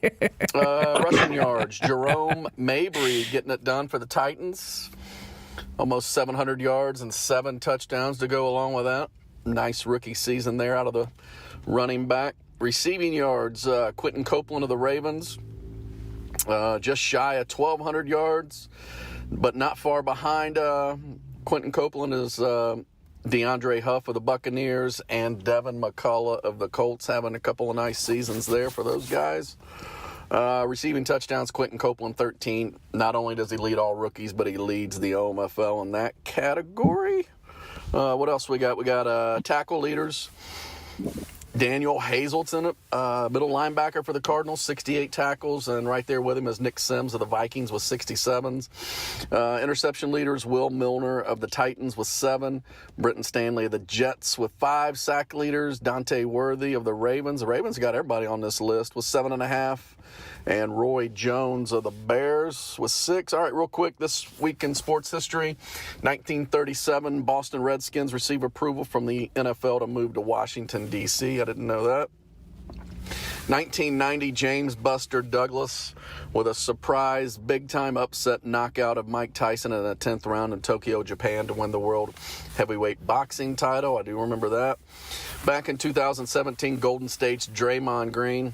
Rushing yards. Jerome Mabry getting it done for the Titans. Almost 700 yards and 7 touchdowns to go along with that. Nice rookie season there out of the running back. Receiving yards, Quentin Copeland of the Ravens, just shy of 1,200 yards, but not far behind Quentin Copeland is DeAndre Huff of the Buccaneers and Devin McCullough of the Colts, having a couple of nice seasons there for those guys. Receiving touchdowns, Quentin Copeland, 13. Not only does he lead all rookies, but he leads the OMFL in that category. What else we got? We got tackle leaders. Daniel Hazelton, middle linebacker for the Cardinals, 68 tackles, and right there with him is Nick Sims of the Vikings with 67s. Interception leaders, Will Milner of the Titans with 7, Britton Stanley of the Jets with 5. Sack leaders, Dante Worthy of the Ravens. The Ravens got everybody on this list with 7.5. And Roy Jones of the Bears with 6. All right, real quick, this week in sports history, 1937, Boston Redskins receive approval from the NFL to move to Washington, D.C. I didn't know that. 1990, James Buster Douglas with a surprise big-time upset knockout of Mike Tyson in the 10th round in Tokyo, Japan to win the world heavyweight boxing title. I do remember that. Back in 2017, Golden State's Draymond Green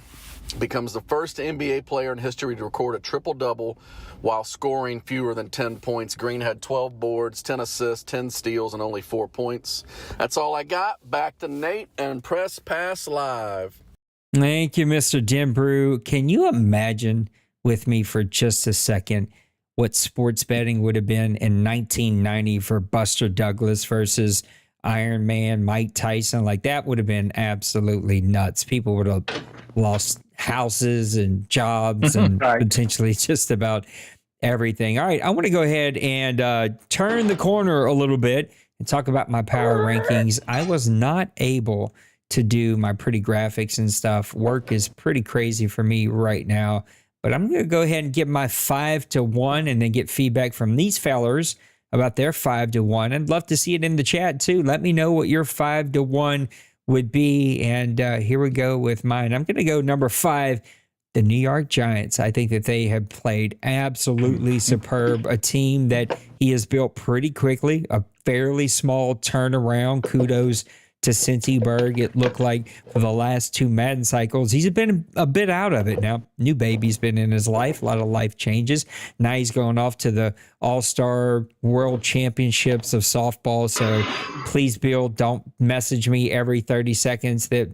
becomes the first NBA player in history to record a triple-double while scoring fewer than 10 points. Green had 12 boards, 10 assists, 10 steals, and only 4 points. That's all I got. Back to Nate and Press Pass Live. Thank you, Mr. Denbrew. Can you imagine with me for just a second what sports betting would have been in 1990 for Buster Douglas versus Iron Man, Mike Tyson. Like, that would have been absolutely nuts. People would have lost houses and jobs and Right. potentially just about everything. All right, I want to go ahead and turn the corner a little bit and talk about my power rankings. I was not able to do my pretty graphics and stuff. Work is pretty crazy for me right now, but I'm going to go ahead and give my 5 to 1 and then get feedback from these fellers about their 5 to 1. I'd love to see it in the chat too. Let me know what your 5 to 1 would be. And here we go with mine. I'm going to go number 5, the New York Giants. I think that they have played absolutely superb. A team that he has built pretty quickly, a fairly small turnaround. Kudos to Cincy Berg. It looked like for the last 2 Madden cycles, he's been a bit out of it now. New baby's been in his life, a lot of life changes. Now he's going off to the All-Star World Championships of softball. So please, Bill, don't message me every 30 seconds that,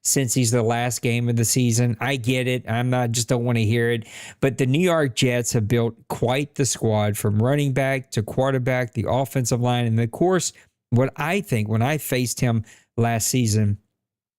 since he's the last game of the season. I get it. Just don't want to hear it. But the New York Jets have built quite the squad from running back to quarterback, the offensive line, and of course, what I think when I faced him last season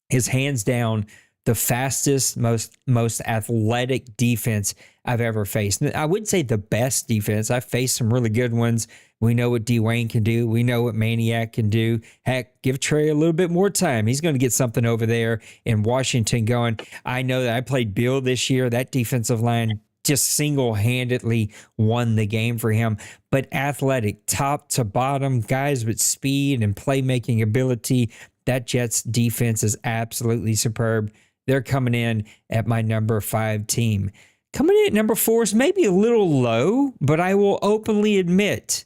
is hands down the fastest, most athletic defense I've ever faced. I wouldn't say the best defense. I've faced some really good ones. We know what Dwayne can do. We know what Maniac can do. Heck, give Trey a little bit more time. He's going to get something over there in Washington going. I know that I played Bill this year. That defensive line just single-handedly won the game for him. But athletic, top to bottom, guys with speed and playmaking ability, that Jets defense is absolutely superb. They're coming in at my number 5 team. Coming in at number 4 is maybe a little low, but I will openly admit,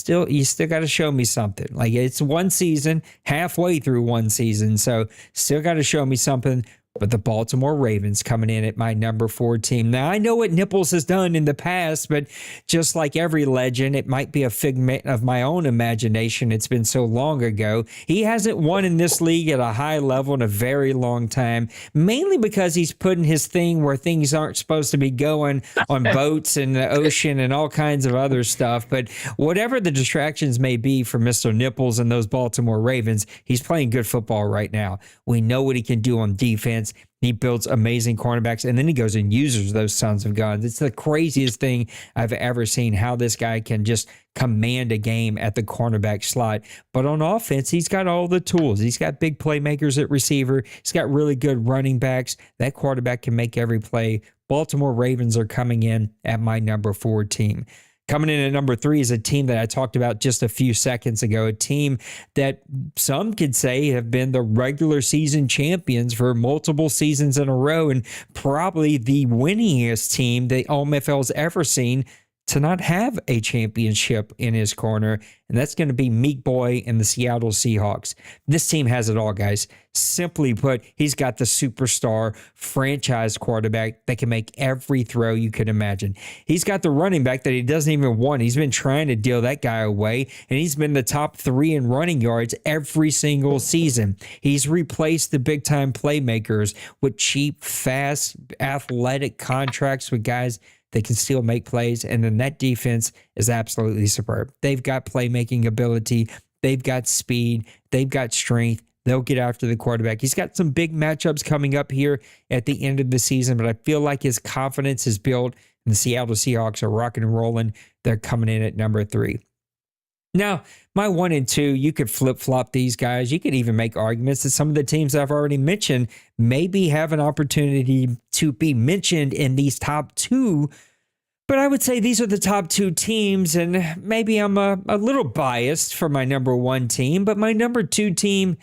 you still got to show me something. Like, it's one season, halfway through one season, so still got to show me something. But the Baltimore Ravens coming in at my number 4 team. Now, I know what Nipples has done in the past, but just like every legend, it might be a figment of my own imagination. It's been so long ago. He hasn't won in this league at a high level in a very long time, mainly because he's putting his thing where things aren't supposed to be going on boats in the ocean and all kinds of other stuff. But whatever the distractions may be for Mr. Nipples and those Baltimore Ravens, he's playing good football right now. We know what he can do on defense. He builds amazing cornerbacks, and then he goes and uses those sons of guns. It's the craziest thing I've ever seen, how this guy can just command a game at the cornerback slot. But on offense, he's got all the tools. He's got big playmakers at receiver. He's got really good running backs. That quarterback can make every play. Baltimore Ravens are coming in at my number 4 team. Coming in at number 3 is a team that I talked about just a few seconds ago, a team that some could say have been the regular season champions for multiple seasons in a row, and probably the winningest team the OMFL's ever seen to not have a championship in his corner, and that's going to be Meek Boy and the Seattle Seahawks. This team has it all, guys. Simply put, he's got the superstar franchise quarterback that can make every throw you could imagine. He's got the running back that he doesn't even want. He's been trying to deal that guy away, and he's been the top 3 in running yards every single season. He's replaced the big-time playmakers with cheap, fast, athletic contracts with guys they can still make plays, and then that defense is absolutely superb. They've got playmaking ability. They've got speed. They've got strength. They'll get after the quarterback. He's got some big matchups coming up here at the end of the season, but I feel like his confidence is built, and the Seattle Seahawks are rocking and rolling. They're coming in at number 3. Now, my 1 and 2, you could flip-flop these guys. You could even make arguments that some of the teams I've already mentioned maybe have an opportunity to be mentioned in these top 2. But I would say these are the top 2 teams, and maybe I'm a little biased for my number 1 team, but my number 2 team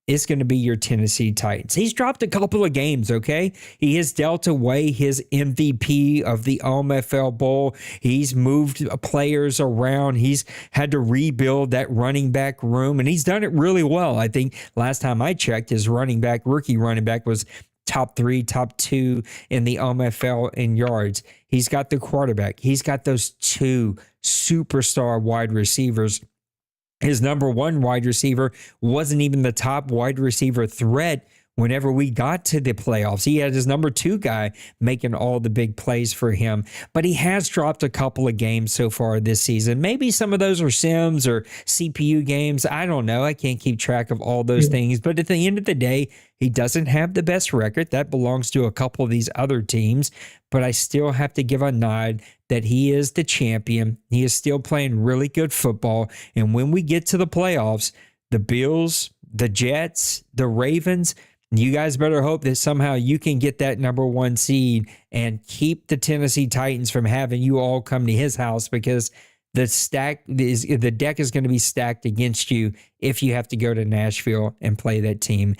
is going to be your Tennessee Titans. He's dropped a couple of games, okay? He has dealt away his MVP of the OMFL Bowl. He's moved players around. He's had to rebuild that running back room, and he's done it really well. I think last time I checked, his rookie running back was top 3, top 2 in the OMFL in yards. He's got the quarterback. He's got those 2 superstar wide receivers. His number 1 wide receiver wasn't even the top wide receiver threat whenever we got to the playoffs. He had his number 2 guy making all the big plays for him, but he has dropped a couple of games so far this season. Maybe some of those are Sims or CPU games. I don't know. I can't keep track of all those things, but at the end of the day, he doesn't have the best record. That belongs to a couple of these other teams, but I still have to give a nod that he is the champion. He is still playing really good football. And when we get to the playoffs, the Bills, the Jets, the Ravens, you guys better hope that somehow you can get that number 1 seed and keep the Tennessee Titans from having you all come to his house, because the deck is going to be stacked against you if you have to go to Nashville and play that team.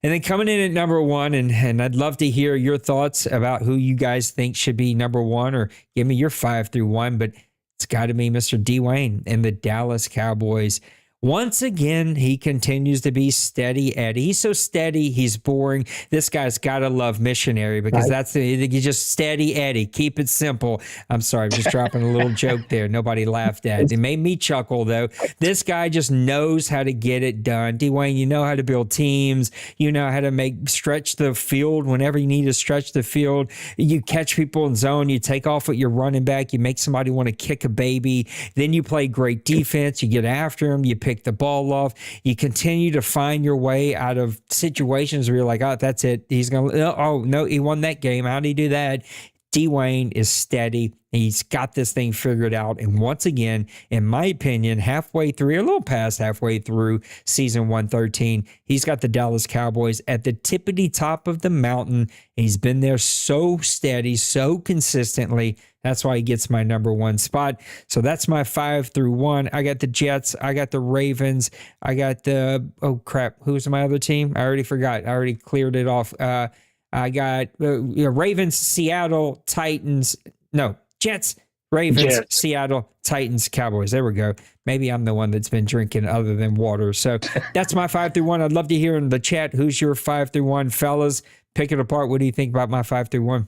And then coming in at number 1, and I'd love to hear your thoughts about who you guys think should be number 1, or give me your 5 through 1, but it's got to be Mr. Dwayne and the Dallas Cowboys. Once again, he continues to be steady Eddie. He's so steady, he's boring. This guy's got to love missionary, because he's just steady Eddie. Keep it simple. I'm sorry, I'm just dropping a little joke there. Nobody laughed at it. It made me chuckle, though. This guy just knows how to get it done. Dwayne, you know how to build teams. You know how to stretch the field whenever you need to stretch the field. You catch people in zone. You take off with your running back. You make somebody want to kick a baby. Then you play great defense. You get after them. You pick the ball off. You continue to find your way out of situations where you're like, oh, that's it. He's going to, oh, no, he won that game. How did he do that? Dwayne is steady. He's got this thing figured out. And once again, in my opinion, halfway through, a little past halfway through season 113, he's got the Dallas Cowboys at the tippity top of the mountain. He's been there so steady, so consistently. That's why he gets my number 1 spot. So that's my 5 through 1. I got the Jets. I got the Ravens. I got the, oh crap, who's my other team? I already forgot. I already cleared it off. I got Ravens, Seattle, Titans. No, Jets, Ravens, Seattle, Titans, Cowboys. There we go. Maybe I'm the one that's been drinking other than water. So that's my 5 through 1. I'd love to hear in the chat, who's your 5 through 1? Fellas, pick it apart. What do you think about my 5 through 1?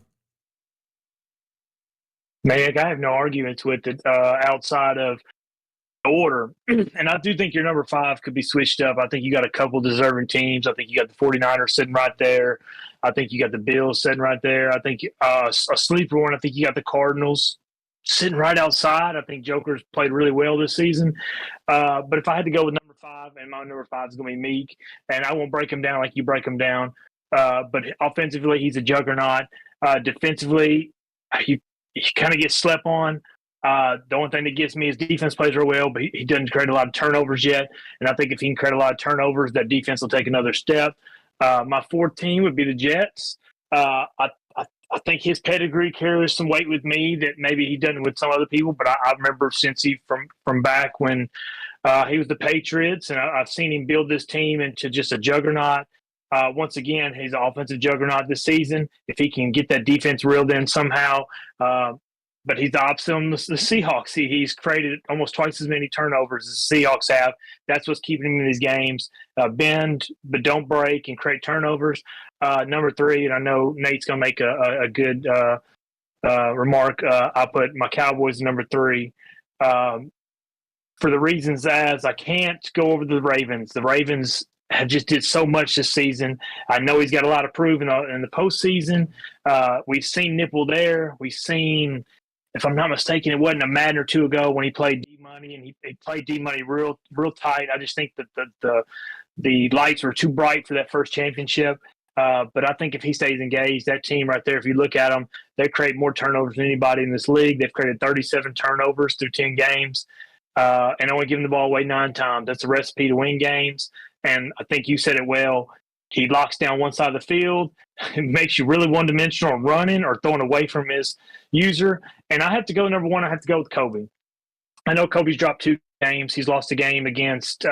Man, I have no arguments with it outside of order. And I do think your number 5 could be switched up. I think you got a couple deserving teams. I think you got the 49ers sitting right there. I think you got the Bills sitting right there. I think a sleeper one, I think you got the Cardinals sitting right outside. I think Joker's played really well this season. But if I had to go with number 5, and my number 5 is going to be Meek, and I won't break him down like you break him down. But offensively, he's a juggernaut. Defensively, he kind of gets slept on. The only thing that gets me is defense plays real well, but he doesn't create a lot of turnovers yet. And I think if he can create a lot of turnovers, that defense will take another step. My 4th team would be the Jets. I think his pedigree carries some weight with me that maybe he doesn't with some other people, but I remember since from back when he was the Patriots, and I've seen him build this team into just a juggernaut. Once again, he's an offensive juggernaut this season. If he can get that defense reeled in somehow, but he's the opposite on the Seahawks. He's created almost twice as many turnovers as the Seahawks have. That's what's keeping him in these games. Bend, but don't break and create turnovers. Number 3, and I know Nate's going to make a good remark. I put my Cowboys number 3 for the reasons as I can't go over the Ravens. The Ravens have just did so much this season. I know he's got a lot of proof in the postseason. We've seen Nipple there. We've seen, if I'm not mistaken, it wasn't a Madden or 2 ago when he played D-Money, and he played D-Money real tight. I just think that the lights were too bright for that first championship. But I think if he stays engaged, that team right there, if you look at them, they create more turnovers than anybody in this league. They've created 37 turnovers through 10 games and only giving the ball away 9 times. That's a recipe to win games. And I think you said it well. He locks down one side of the field. It makes you really one-dimensional running or throwing away from his user. And I have to go number 1. I have to go with Kobe. I know Kobe's dropped 2 games. He's lost a game against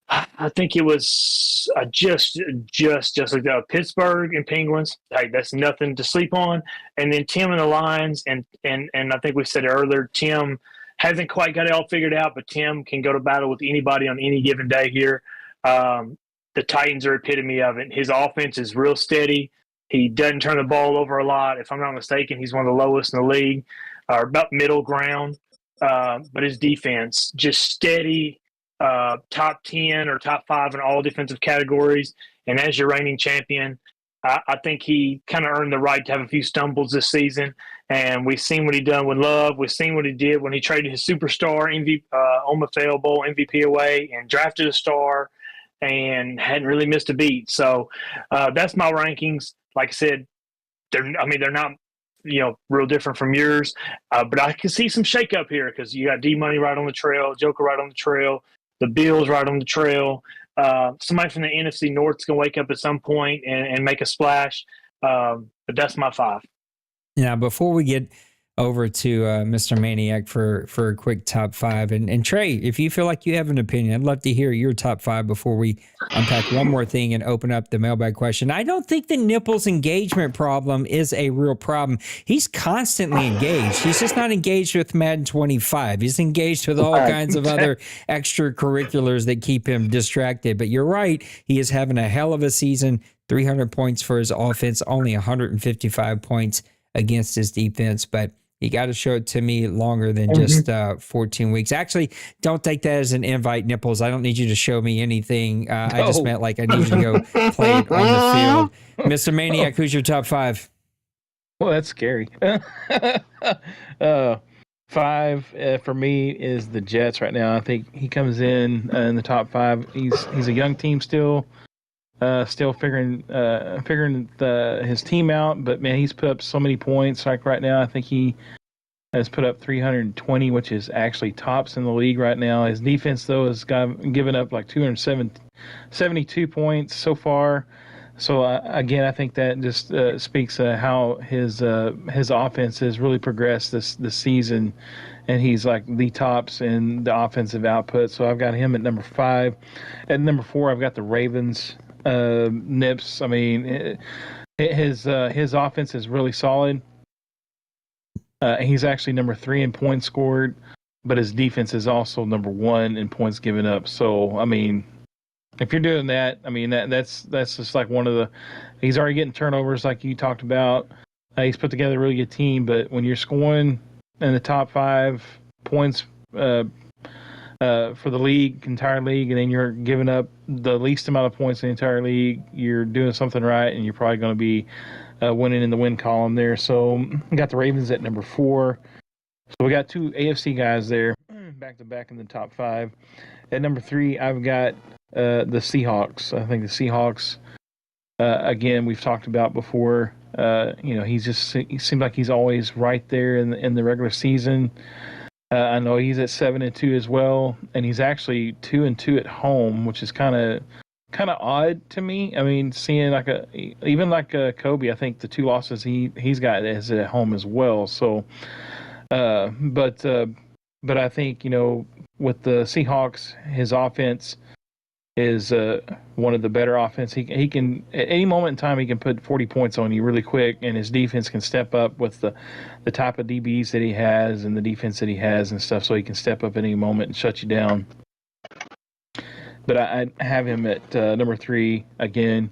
I think it was just like the Pittsburgh and Penguins. Hey, that's nothing to sleep on. And then Tim and the Lions, and I think we said it earlier, Tim hasn't quite got it all figured out, but Tim can go to battle with anybody on any given day here. The Titans are epitome of it. His offense is real steady. He doesn't turn the ball over a lot. If I'm not mistaken, he's one of the lowest in the league, or about middle ground. But his defense, just steady, top 10 or top 5 in all defensive categories. And as your reigning champion, I think he kind of earned the right to have a few stumbles this season. And we've seen what he done with Love. We've seen what he did when he traded his superstar OMFL Bowl MVP away and drafted a star and hadn't really missed a beat. So that's my rankings. Like I said, they're not real different from yours, but I can see some shakeup here because you got D Money right on the trail, Joker right on the trail, the Bills right on the trail. Somebody from the NFC North's gonna wake up at some point and make a splash. But that's my 5. Now, before we get over to Mr. Maniac for a quick top 5, and Trey, if you feel like you have an opinion, I'd love to hear your top 5 before we unpack one more thing and open up the mailbag question. I don't think the Nipples engagement problem is a real problem. He's constantly engaged. He's just not engaged with Madden 25. He's engaged with all kinds of other extracurriculars that keep him distracted. But you're right. He is having a hell of a season. 300 points for his offense, only 155 points against his defense. But you got to show it to me longer than just 14 weeks. Actually, don't take that as an invite, Nipples. I don't need you to show me anything. I just meant like I need you to go play it on the field. Mr. Maniac, who's your top 5? Well, that's scary. 5 for me is the Jets right now. I think he comes in the top 5. He's a young team still. Still figuring his team out, but man, he's put up so many points. Like right now, I think he has put up 320, which is actually tops in the league right now. His defense, though, has given up like 272 points so far. So again, I think that just speaks how his offense has really progressed this season, and he's like the tops in the offensive output. So I've got him at number 5. At number 4, I've got the Ravens. Nips. I mean, his offense is really solid. He's actually number 3 in points scored, but his defense is also number 1 in points given up. So, I mean, if you're doing that, I mean that's just like one of the. He's already getting turnovers, like you talked about. He's put together a really good team, but when you're scoring in the top 5 points for the entire league, and then you're giving up the least amount of points in the entire league, you're doing something right, and you're probably going to be winning in the win column there. So we got the Ravens at number 4. So we got 2 AFC guys there, back to back in the top 5. At number 3, I've got the Seahawks. I think the Seahawks, again, we've talked about before. He seems like he's always right there in the regular season. I know he's at 7-2 as well, and he's actually 2-2 at home, which is kind of odd to me. I mean, seeing like Kobe, I think the 2 losses he's got is at home as well. So, but I think with the Seahawks, his offense is one of the better offense. He can at any moment in time he can put 40 points on you really quick, and his defense can step up with the type of DBs that he has and the defense that he has and stuff, so he can step up at any moment and shut you down. But I have him at number 3 again,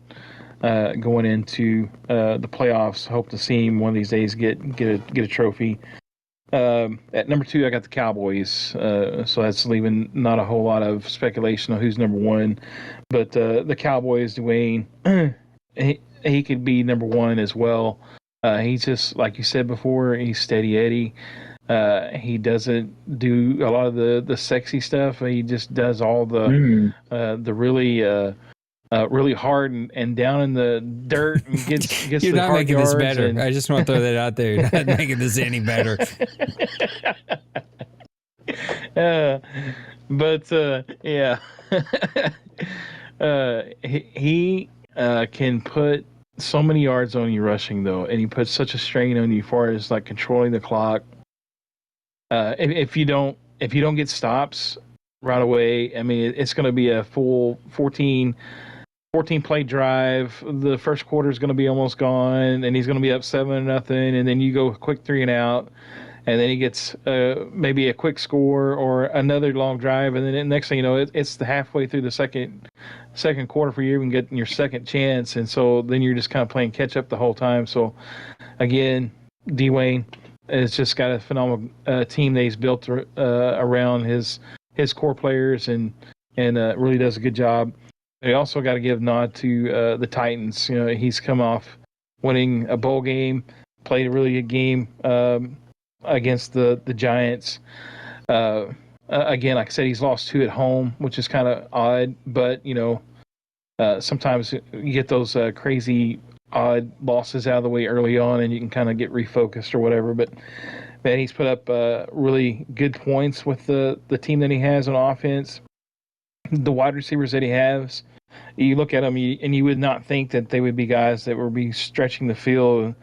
going into the playoffs. Hope to see him one of these days get a trophy. At number 2, I got the Cowboys. So that's leaving not a whole lot of speculation on who's number 1. But the Cowboys, Dwayne, he could be number 1 as well. He's just, like you said before, he's steady Eddie. He doesn't do a lot of the sexy stuff. He just does all the really hard and down in the dirt and gets You're the not hard making this yards better. I just want to throw that out there. You're not making this any better. Yeah. He can put so many yards on you rushing, though, and he puts such a strain on you as far as like controlling the clock. If you don't get stops right away, I mean, it's going to be a full 14 play drive. The first quarter is going to be almost gone, and he's going to be up 7-0, and then you go a quick 3 and out, and then he gets maybe a quick score or another long drive, and then the next thing you know, it's the halfway through the second quarter for you even getting your second chance, and so then you're just kind of playing catch up the whole time. So again, Dwayne has just got a phenomenal team that he's built around his core players, and really does a good job. You also got to give nod to the Titans. You know, he's come off winning a bowl game, played a really good game against the Giants. Again, like I said, he's lost 2 at home, which is kind of odd. But you know, sometimes you get those crazy odd losses out of the way early on, and you can kind of get refocused or whatever. But man, he's put up really good points with the team that he has on offense. The wide receivers that he has, you look at them and you would not think that they would be guys that would be stretching the field,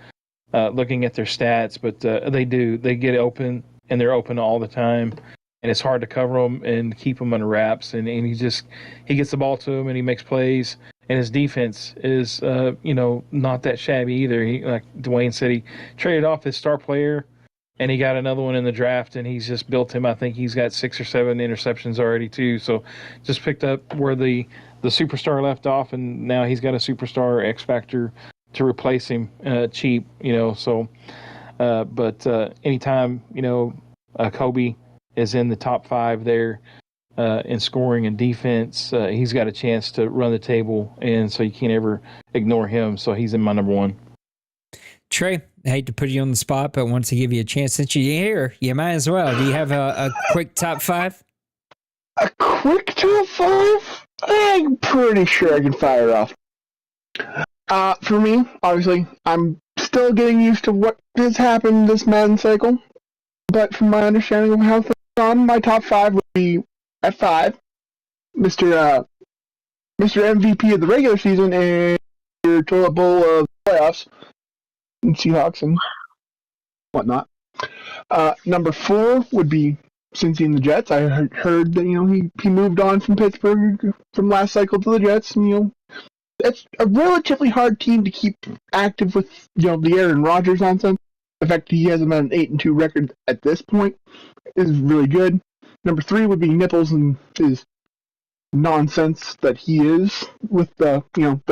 looking at their stats, but they do. They get open, and they're open all the time, and it's hard to cover them and keep them under wraps. And he gets the ball to him, and he makes plays. And his defense is, not that shabby either. He, like Dwayne said, he traded off his star player, and he got another one in the draft, and he's just built him. I think he's got 6 or 7 interceptions already too. So just picked up where the superstar left off, and now he's got a superstar X factor to replace him cheap. So but anytime Kobe is in the top 5 there in scoring and defense, he's got a chance to run the table, and so you can't ever ignore him. So he's in my number 1. Trey, I hate to put you on the spot, but once I give you a chance, since you're here, you might as well. Do you have a quick top 5? A quick top 5? I'm pretty sure I can fire off. For me, obviously, I'm still getting used to what has happened this Madden cycle. But from my understanding of how things are, my top 5 would be at 5, Mr. MVP of the regular season and your toilet bowl of playoffs, and Seahawks and whatnot. Number 4 would be Cincy and the Jets. I heard that he moved on from Pittsburgh from last cycle to the Jets. And, it's a relatively hard team to keep active with the Aaron Rodgers nonsense. The fact that he has about an 8-2 record at this point is really good. Number 3 would be Nipples and his nonsense that he is with the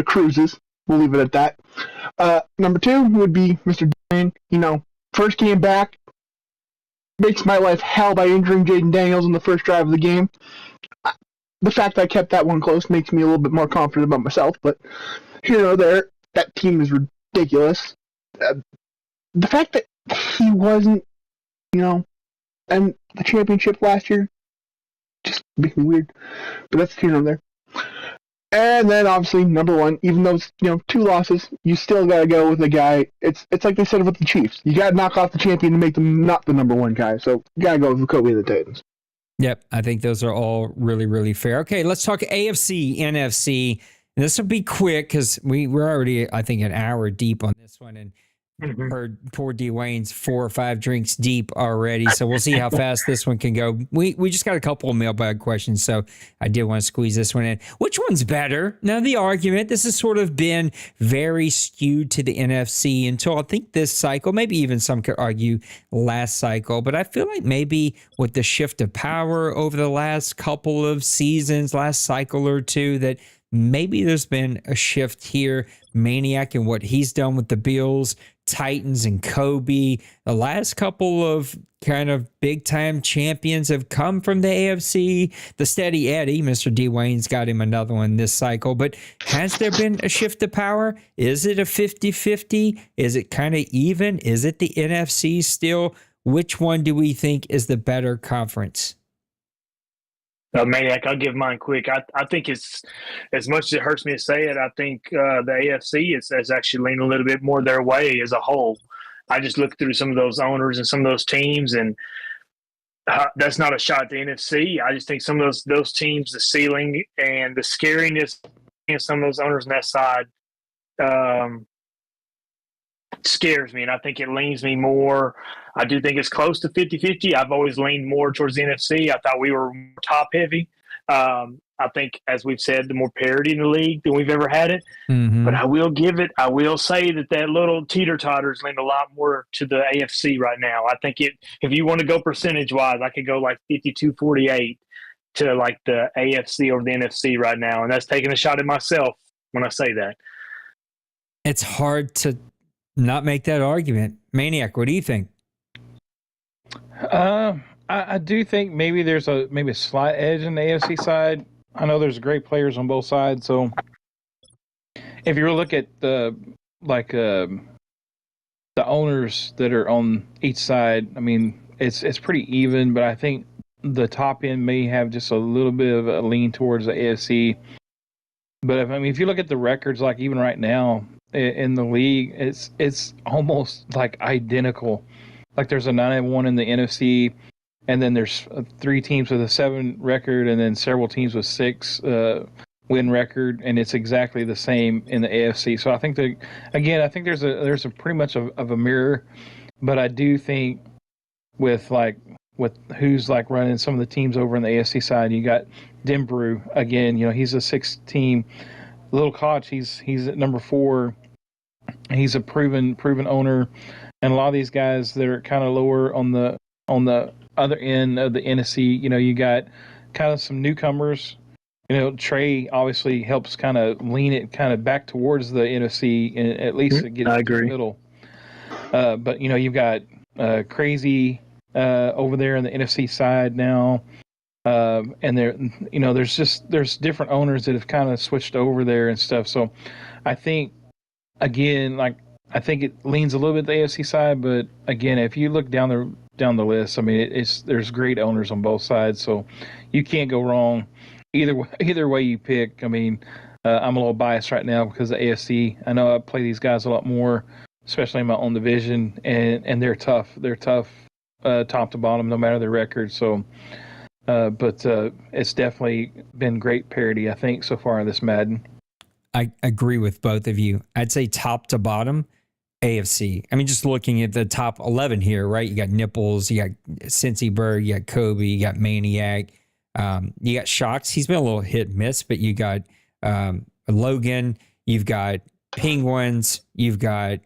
cruises. We'll leave it at that. Number 2 would be Mr. Dwayne. First game back, makes my life hell by injuring Jaden Daniels in the first drive of the game. The fact that I kept that one close makes me a little bit more confident about myself, but here or there, that team is ridiculous. The fact that he wasn't, and the championship last year just makes me weird. But that's here or there. And then obviously number 1, even though it's 2 losses, you still gotta go with a guy. It's like they said with the Chiefs. You gotta knock off the champion to make them not the number 1 guy. So you gotta go with Kobe and the Titans. Yep, I think those are all really, really fair. Okay, let's talk AFC, NFC. And this will be quick because we're already, I think, an hour deep on this one, and heard poor Dwayne's 4 or 5 drinks deep already. So we'll see how fast this one can go. We just got a couple of mailbag questions, so I did want to squeeze this one in. Which one's better? Now, the argument, this has sort of been very skewed to the NFC until I think this cycle, maybe even some could argue last cycle, but I feel like maybe with the shift of power over the last couple of seasons, last cycle or two, that maybe there's been a shift here. Maniac and what he's done with the Bills, Titans and Kobe. The last couple of kind of big time champions have come from the AFC. The steady Eddie, Mr. Dwayne's got him another one this cycle. But has there been a shift of power? Is it a 50-50? Is it kind of even? Is it the NFC still? Which one do we think is the better conference? Maniac, I'll give mine quick. I think it's, as much as it hurts me to say it, I think the AFC is actually leaning a little bit more their way as a whole. I just looked through some of those owners and some of those teams, and that's not a shot at the NFC. I just think some of those teams, the ceiling and the scariness of some of those owners on that side scares me, and I think it leans me more. I do think it's close to 50-50. I've always leaned more towards the NFC. I thought we were top heavy. I think, as we've said, the more parity in the league than we've ever had it. Mm-hmm. But I will say that little teeter-totters lean a lot more to the AFC right now. I think if you want to go percentage-wise, I could go like 52-48 to like the AFC over the NFC right now. And that's taking a shot at myself when I say that. It's hard to not make that argument. Maniac, what do you think? I do think maybe there's a slight edge in the AFC side. I know there's great players on both sides. So if you look at the owners that are on each side, I mean, it's pretty even. But I think the top end may have just a little bit of a lean towards the AFC. But if you look at the records, like even right now in the league, it's almost like identical. Like there's a 9-1 in the NFC, and then there's 3 teams with a 7 record, and then several teams with 6 win record, and it's exactly the same in the AFC. So I think there's a pretty much of a mirror, but I do think with who's like running some of the teams over in the AFC side, you got Denbrew again. He's a 6-team little Koch. He's at number 4. He's a proven owner, and a lot of these guys that are kind of lower on the other end of the NFC. You got kind of some newcomers. Trey obviously helps kind of lean it kind of back towards the NFC, and at least it gets to the middle. But you've got Crazy over there on the NFC side now, and there's different owners that have kind of switched over there and stuff. So I think again, I think it leans a little bit to the AFC side, but again, if you look down the list, I mean, there's great owners on both sides, so you can't go wrong either way you pick. I mean, I'm a little biased right now because of AFC. I know I play these guys a lot more, especially in my own division, and they're tough. They're tough, top to bottom, no matter their record. So, but it's definitely been great parity, I think, so far in this Madden. I agree with both of you. I'd say top to bottom, AFC. I mean, just looking at the top 11 here, right? You got Nipples, you got Cincy Bird, you got Kobe, you got Maniac, you got Shocks. He's been a little hit and miss, but you got Logan, you've got Penguins, you've got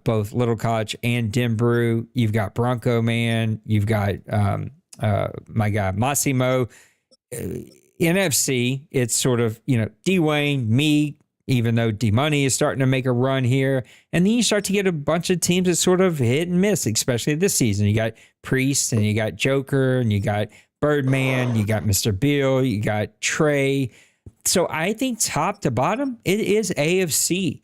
both Little Koch and Denbrew, you've got Bronco Man, you've got my guy Massimo. NFC, it's sort of, Dwayne, me, even though D-Money is starting to make a run here. And then you start to get a bunch of teams that sort of hit and miss, especially this season. You got Priest, and you got Joker, and you got Birdman, you got Mr. Bill, you got Trey. So I think top to bottom, it is AFC.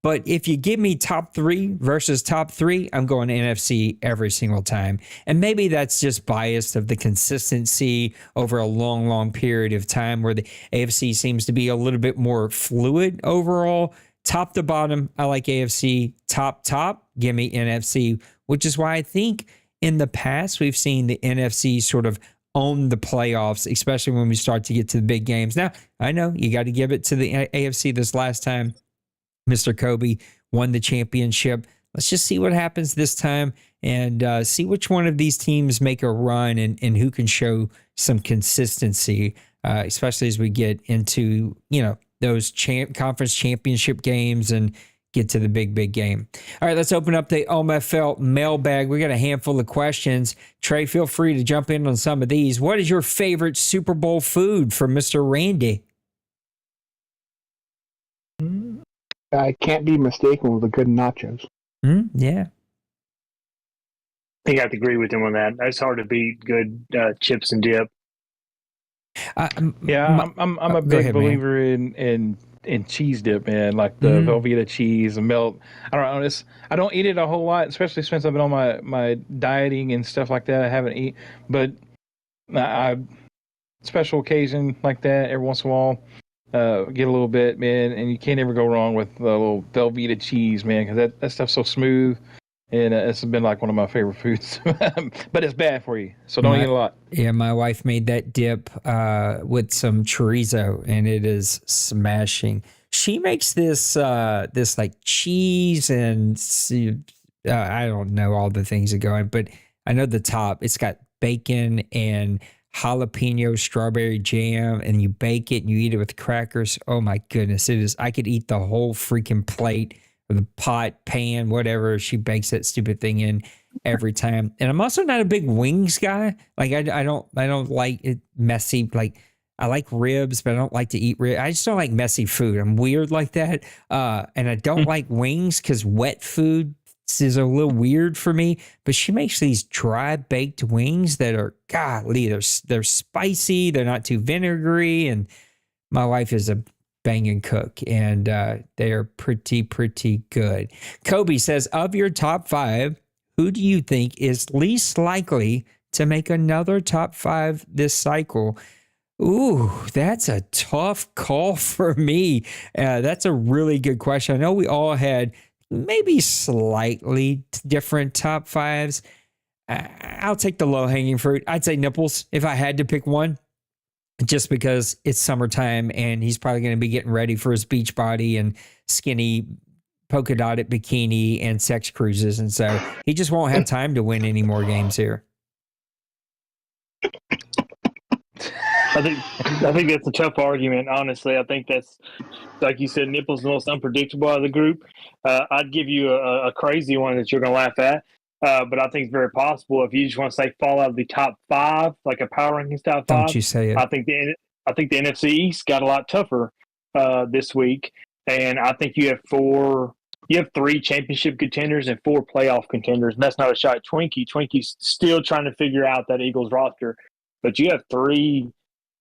But if you give me top 3 versus top 3, I'm going NFC every single time. And maybe that's just biased of the consistency over a long, long period of time where the AFC seems to be a little bit more fluid overall. Top to bottom, I like AFC. Top, give me NFC, which is why I think in the past we've seen the NFC sort of own the playoffs, especially when we start to get to the big games. Now, I know you got to give it to the AFC this last time. Mr. Kobe won the championship. Let's just see what happens this time and see which one of these teams make a run and who can show some consistency, especially as we get into, those conference championship games and get to the big game. All right, let's open up the OMFL mailbag. We got a handful of questions. Trey, feel free to jump in on some of these. What is your favorite Super Bowl food from Mr. Randy? I can't be mistaken with the good nachos. Yeah. I think I have to agree with him on that. It's hard to beat good chips and dip. I'm a big believer in cheese dip, man. Like the Velveeta cheese and melt. I don't know. I don't eat it a whole lot, especially since I've been on my dieting and stuff like that. I haven't eaten, but special occasion like that every once in a while. Get a little bit, man, and you can't ever go wrong with a little Velveeta cheese, man, because that stuff's so smooth, and it's been like one of my favorite foods. But it's bad for you, so don't eat a lot. Yeah, my wife made that dip with some chorizo, and it is smashing. She makes this like cheese and I don't know all the things that go in, but I know the top. It's got bacon and jalapeno strawberry jam, and you bake it and you eat it with crackers. Oh my goodness, it is. I could eat the whole freaking plate or the pot, pan, whatever she bakes that stupid thing in every time. And I'm also not a big wings guy. Like I don't like it messy. Like I like ribs, but I don't like to eat ribs. I just don't like messy food. I'm weird like that. And I don't like wings because wet food is a little weird for me, but she makes these dry baked wings that are, golly, they're spicy. They're not too vinegary. And My wife is a banging cook, and they are pretty good. Kobe says, of your top 5, who do you think is least likely to make another top 5 this cycle? Ooh, that's a tough call for me. That's a really good question. I know we all had maybe slightly different top 5s. I'll take the low-hanging fruit. I'd say Nipples if I had to pick one, just because it's summertime and he's probably going to be getting ready for his beach body and skinny polka dotted bikini and sex cruises. And so he just won't have time to win any more games here. I think that's a tough argument, honestly. I think that's, like you said, Nipples the most unpredictable of the group. I'd give you a crazy one that you're going to laugh at, but I think it's very possible. If you just want to say fall out of the top 5, like a power rankings top 5, Don't you say it. I think the NFC East got a lot tougher this week, and I think you have 3 championship contenders and 4 playoff contenders, and that's not a shot at Twinkie. Twinkie's still trying to figure out that Eagles roster, but you have 3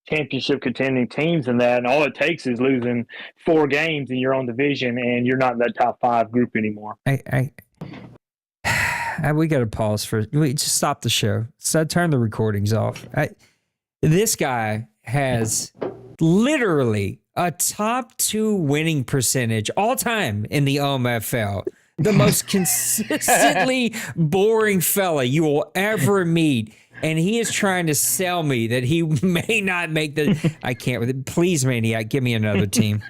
championship contending teams in that, and all it takes is losing 4 games in your own division, and you're not in that top 5 group anymore. We got to pause we just stop the show. So turn the recordings off. This guy has literally a top 2 winning percentage all time in the OMFL. The most consistently boring fella you will ever meet. And he is trying to sell me that he may not make the. I can't with it. Please, Maniac, give me another team.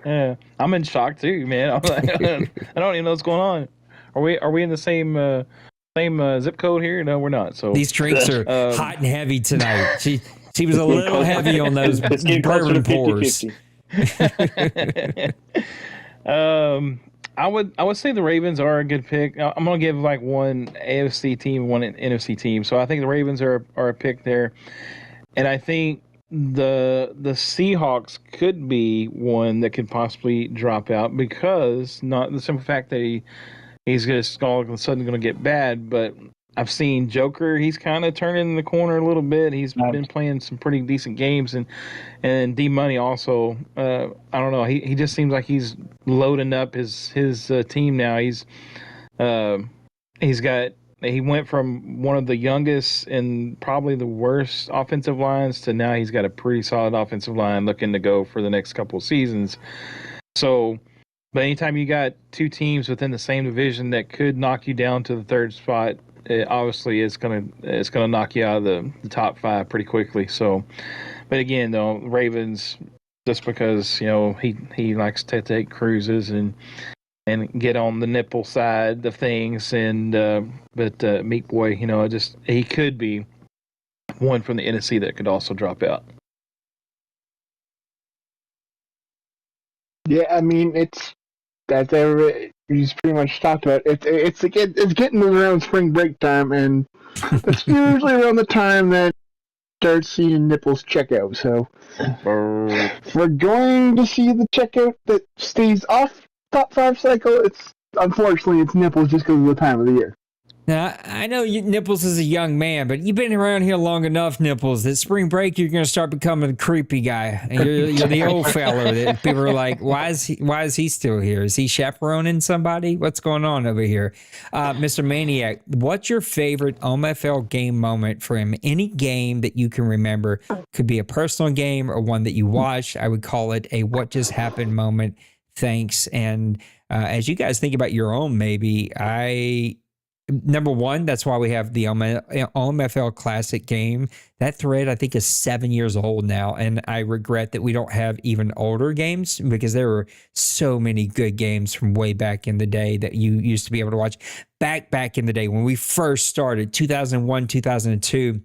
Yeah, I'm in shock too, man. I don't even know what's going on. Are we in the same zip code here? No, we're not. So these drinks are hot and heavy tonight. She was a little heavy on those bourbon pours. I would say the Ravens are a good pick. I'm gonna give like one AFC team, one NFC team. So I think the Ravens are a pick there, and I think the Seahawks could be one that could possibly drop out because not the simple fact that he's just all of a sudden going to get bad, but I've seen Joker. He's kind of turning the corner a little bit. He's been playing some pretty decent games, and D Money also. I don't know. He just seems like he's loading up his team now. He went from one of the youngest and probably the worst offensive lines to now he's got a pretty solid offensive line looking to go for the next couple of seasons. So, but anytime you got 2 teams within the same division that could knock you down to the 3rd spot, obviously it's gonna knock you out of the top 5 pretty quickly. So, but again, though, Ravens, just because he likes to take cruises and get on the nipple side of things, but Meat Boy, he could be one from the NFC that could also drop out. Yeah, I mean he's pretty much talked about it. It's getting around spring break time, and it's usually around the time that start seeing Nipples check out. So we're going to see the checkout that stays off top 5 cycle. Unfortunately it's Nipples just because of the time of the year. Now, I know Nipples is a young man, but you've been around here long enough, Nipples, that spring break you're going to start becoming a creepy guy. And you're the old fella that people are like, why is he still here? Is he chaperoning somebody? What's going on over here? Mr. Maniac, what's your favorite OMFL game moment from any game that you can remember? Could be a personal game or one that you watched. I would call it a what just happened moment. Thanks. And as you guys think about your own, maybe number one, that's why we have the OMFL Classic game. That thread, I think, is 7 years old now, and I regret that we don't have even older games because there were so many good games from way back in the day that you used to be able to watch. Back in the day when we first started, 2001, 2002,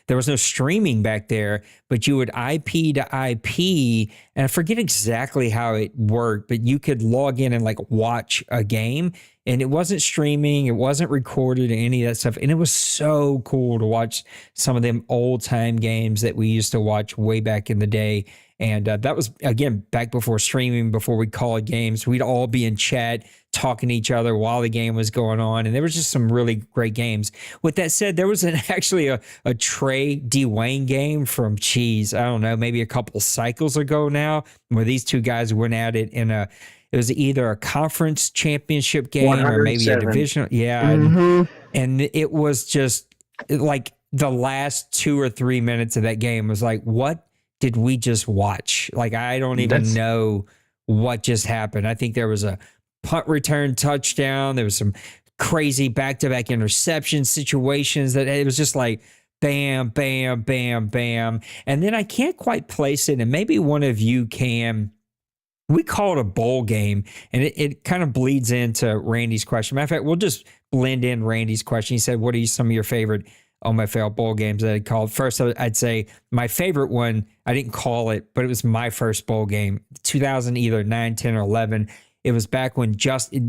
there was no streaming back there, but you would IP to IP, and I forget exactly how it worked, but you could log in and watch a game, and it wasn't streaming, it wasn't recorded, any of that stuff, and it was so cool to watch some of them old time games that we used to watch way back in the day. And that was, again, back before streaming, before we called games. We'd all be in chat talking to each other while the game was going on. And there was just some really great games. With that said, there was actually a Trey Dwayne game from I don't know, maybe a couple cycles ago now, where these two guys went at it it was either a conference championship game or maybe a 107. divisional. Yeah. And it was just like the last 2 or 3 minutes of that game was like, what did we just watch? Like, I don't even know what just happened. I think there was a punt return touchdown. There was some crazy back-to-back interception situations that it was just like bam, bam, bam, bam. And then I can't quite place it, and maybe one of you can. We call it a bowl game, and it kind of bleeds into Randy's question. Matter of fact, we'll just blend in Randy's question. He said, what are some of your favorite OMFL bowl games that I called? First, I'd say my favorite one, I didn't call it, but it was my first bowl game, 2000, either 9, 10, or 11. It was back when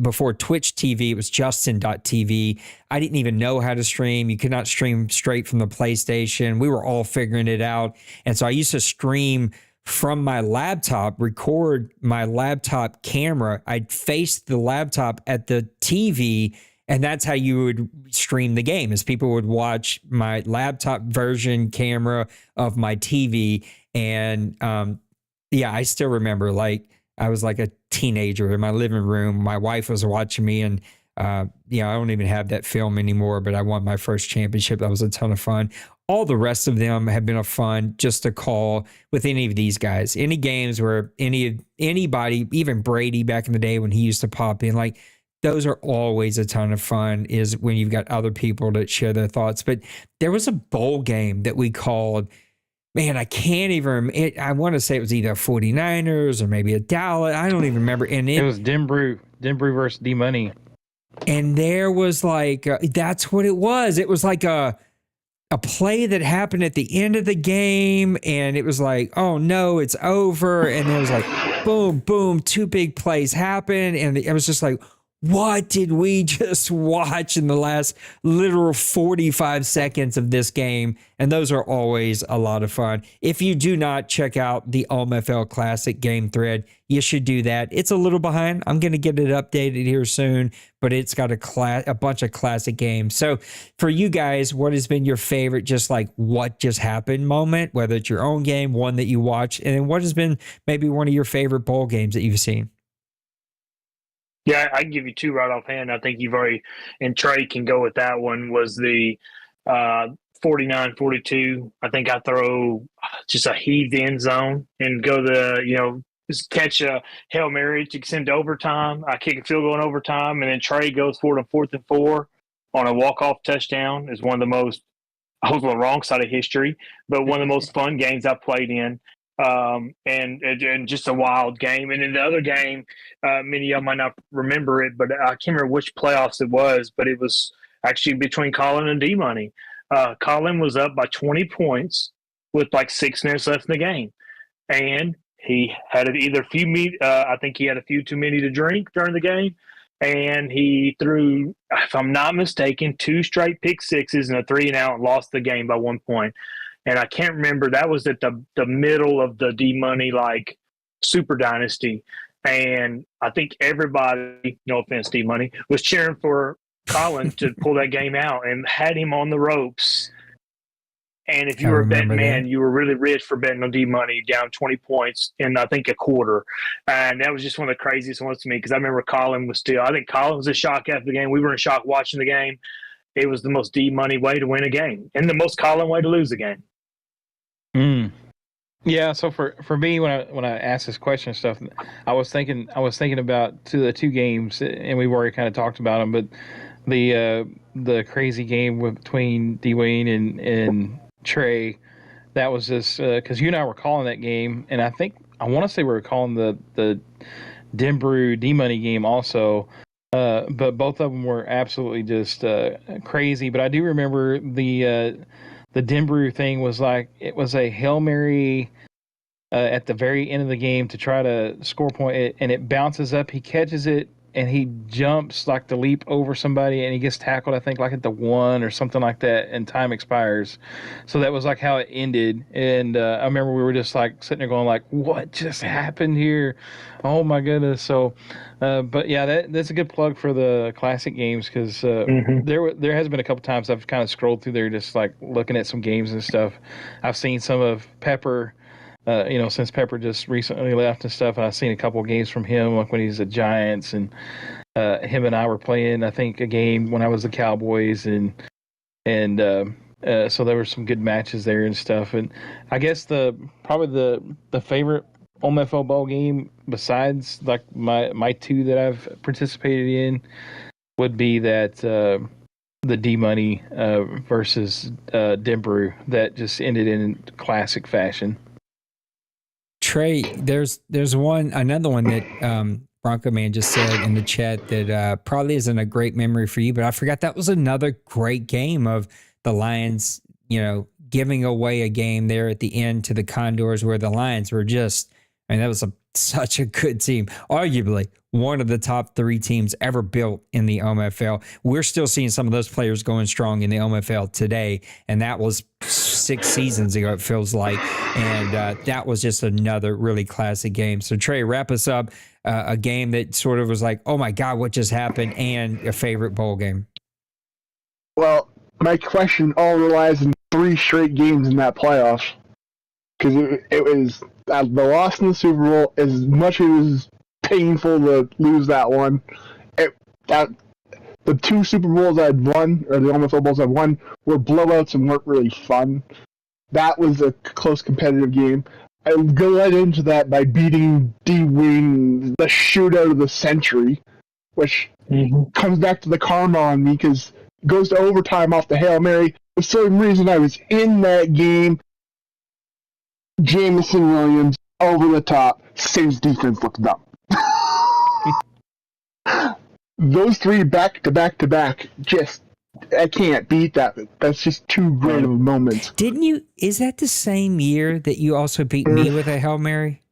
before Twitch TV, it was Justin.tv. I didn't even know how to stream. You could not stream straight from the PlayStation. We were all figuring it out. And so I used to stream from my laptop, record my laptop camera. I'd face the laptop at the TV, and that's how you would stream the game, as people would watch my laptop version camera of my TV. And yeah, I still remember, like, I was like a teenager in my living room. My wife was watching me, and I don't even have that film anymore, but I won my first championship. That was a ton of fun. All the rest of them have been a fun just to call with any of these guys. Any games where anybody, even Brady back in the day when he used to pop in, like, those are always a ton of fun, is when you've got other people that share their thoughts. But there was a bowl game that we called, man, I can't even, I want to say it was either 49ers or maybe a Dallas. I don't even remember. And it was Denbrew versus D-Money. And there was like, that's what it was. It was like a play that happened at the end of the game, and it was like, oh no, it's over. And it was like, boom, boom, 2 big plays happened. And it was just like, what did we just watch in the last literal 45 seconds of this game? And those are always a lot of fun. If you do not check out the OMFL Classic game thread, you should do that. It's a little behind. I'm going to get it updated here soon, but it's got a bunch of classic games. So for you guys, what has been your favorite, just like what just happened moment, whether it's your own game, one that you watch, and then what has been maybe one of your favorite bowl games that you've seen? Yeah, I can give you 2 right offhand. I think you've already, and Trey can go with that one, was the 49-42. I think I throw just a heaved end zone and go just catch a Hail Mary to send to overtime. I kick a field goal in overtime, and then Trey goes for it on 4th and 4 on a walk-off touchdown. Is one of the most, I was on the wrong side of history, but one of the most fun games I played in. And just a wild game. And in the other game, many of y'all might not remember it, but I can't remember which playoffs it was, but it was actually between Colin and D-Money. Colin was up by 20 points with like 6 minutes left in the game. And he had either I think he had a few too many to drink during the game. And he threw, if I'm not mistaken, 2 straight pick sixes and a 3-and-out, and lost the game by 1 point. And I can't remember, that was at the middle of the D-Money, like, super dynasty. And I think everybody, no offense, D-Money, was cheering for Colin to pull that game out and had him on the ropes. And if you were a betting man, you were really rich for betting on D-Money down 20 points in, I think, a quarter. And that was just one of the craziest ones to me, because I remember Colin was I think Colin was in shock after the game. We were in shock watching the game. It was the most D-Money way to win a game and the most Colin way to lose a game. Yeah, so for me, when I asked this question and stuff, I was thinking about the 2 games, and we've already kind of talked about them, but the crazy game between Dwayne and Trey, that was just because you and I were calling that game, and I want to say we were calling the Denbrew D-Money game also, but both of them were absolutely just crazy. But I do remember the Denbrew thing was like, it was a Hail Mary at the very end of the game to try to score a point, and it bounces up. He catches it and he jumps like to leap over somebody, and he gets tackled, I think, like at the 1 or something like that, and time expires. So that was like how it ended. And I remember we were just like sitting there going like, what just happened here? Oh my goodness. So, but yeah, that's a good plug for the classic games, because there has been a couple times I've kind of scrolled through there just like looking at some games and stuff. I've seen some of Pepper, since Pepper just recently left and stuff. I've seen a couple of games from him, like when he's at Giants, and him and I were playing, I think, a game when I was the Cowboys, and so there were some good matches there and stuff. And I guess probably the favorite OMFL ball game besides like my two that I've participated in would be that the D-Money versus Denbrew that just ended in classic fashion. Trey, there's another one that Bronco Man just said in the chat that probably isn't a great memory for you, but I forgot that was another great game of the Lions, giving away a game there at the end to the Condors, where the Lions were just, that was such a good team. Arguably one of the top 3 teams ever built in the OMFL. We're still seeing some of those players going strong in the OMFL today, and that was 6 seasons ago, it feels like. And that was just another really classic game. So, Trey, wrap us up a game that sort of was like, oh my God, what just happened, and a favorite bowl game. Well, my question all relies on 3 straight games in that playoff. Because it was the loss in the Super Bowl, as much as it was painful to lose that one. The 2 Super Bowls I'd won, or the OMFL Bowls I'd won, were blowouts and weren't really fun. That was a close competitive game. I led into that by beating D-Wing, the shootout of the century, which comes back to the karma on me, because it goes to overtime off the Hail Mary. For some reason, I was in that game. Jameson Williams, over the top, Saints defense looked dumb. Those 3 back to back to back, just, I can't beat that. That's just too great of a moment. Didn't you? Is that the same year that you also beat me with a Hail Mary?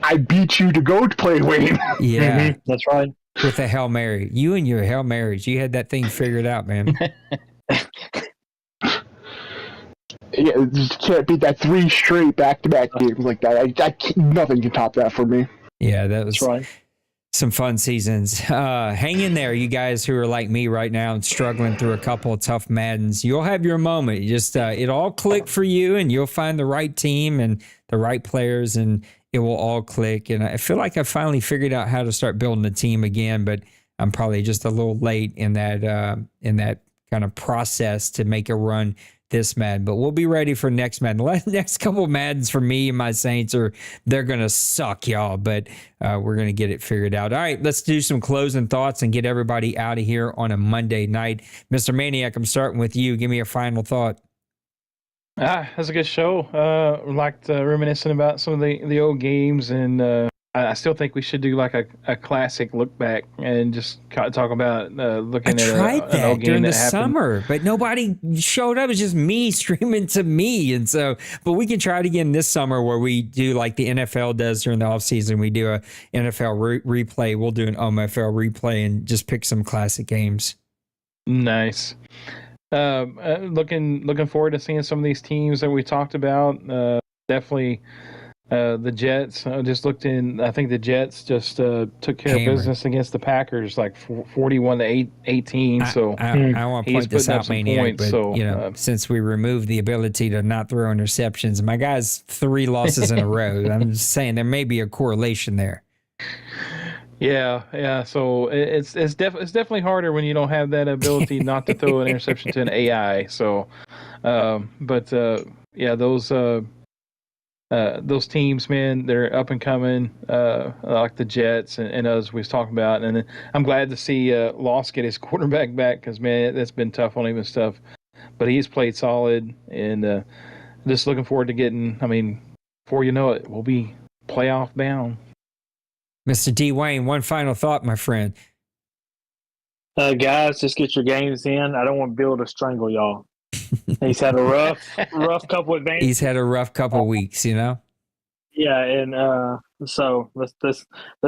I beat you to go to play Wayne. Yeah, that's right. With a Hail Mary. You and your Hail Marys, you had that thing figured out, man. Yeah, just can't beat that 3 straight back-to-back games like that. Nothing can top that for me. Yeah, that was right. Some fun seasons. Hang in there, you guys who are like me right now and struggling through a couple of tough Maddens. You'll have your moment. It all click for you, and you'll find the right team and the right players, and it will all click. And I feel like I finally figured out how to start building a team again, but I'm probably just a little late in that kind of process to make a run this Madden, but we'll be ready for next Madden. The next couple of Maddens for me and my Saints they're going to suck, y'all, but we're going to get it figured out. All right, let's do some closing thoughts and get everybody out of here on a Monday night. Mr. Maniac, I'm starting with you. Give me a final thought. That's a good show. Liked reminiscing about some of the old games, and I still think we should do like a classic look back and just talk about looking at an old game during the happened. summer, but nobody showed up. It's just me streaming to me. And so, but we can try it again this summer where we do like the NFL does during the off season. We do a NFL replay. We'll do an OMFL replay and just pick some classic games. Nice. Looking forward to seeing some of these teams that we talked about. Definitely. The Jets, just looked in. I think the Jets just took care of business against the Packers, like 41-18. So I want to point this out, Maniac, but since we removed the ability to not throw interceptions, my guy's 3 losses in a row. I'm just saying there may be a correlation there. Yeah. So it's definitely harder when you don't have that ability not to throw an interception to an AI. So, those teams, man, they're up and coming, like the Jets and others we was talking about. And I'm glad to see Loss get his quarterback back, because, man, that's been tough on him and stuff. But he's played solid, and just looking forward to getting, before you know it, we'll be playoff bound. Mr. D. Wayne, one final thought, my friend. Guys, just get your games in. I don't want Bill to strangle y'all. He's had a rough couple of games. He's had a rough couple of weeks, Yeah, and So let's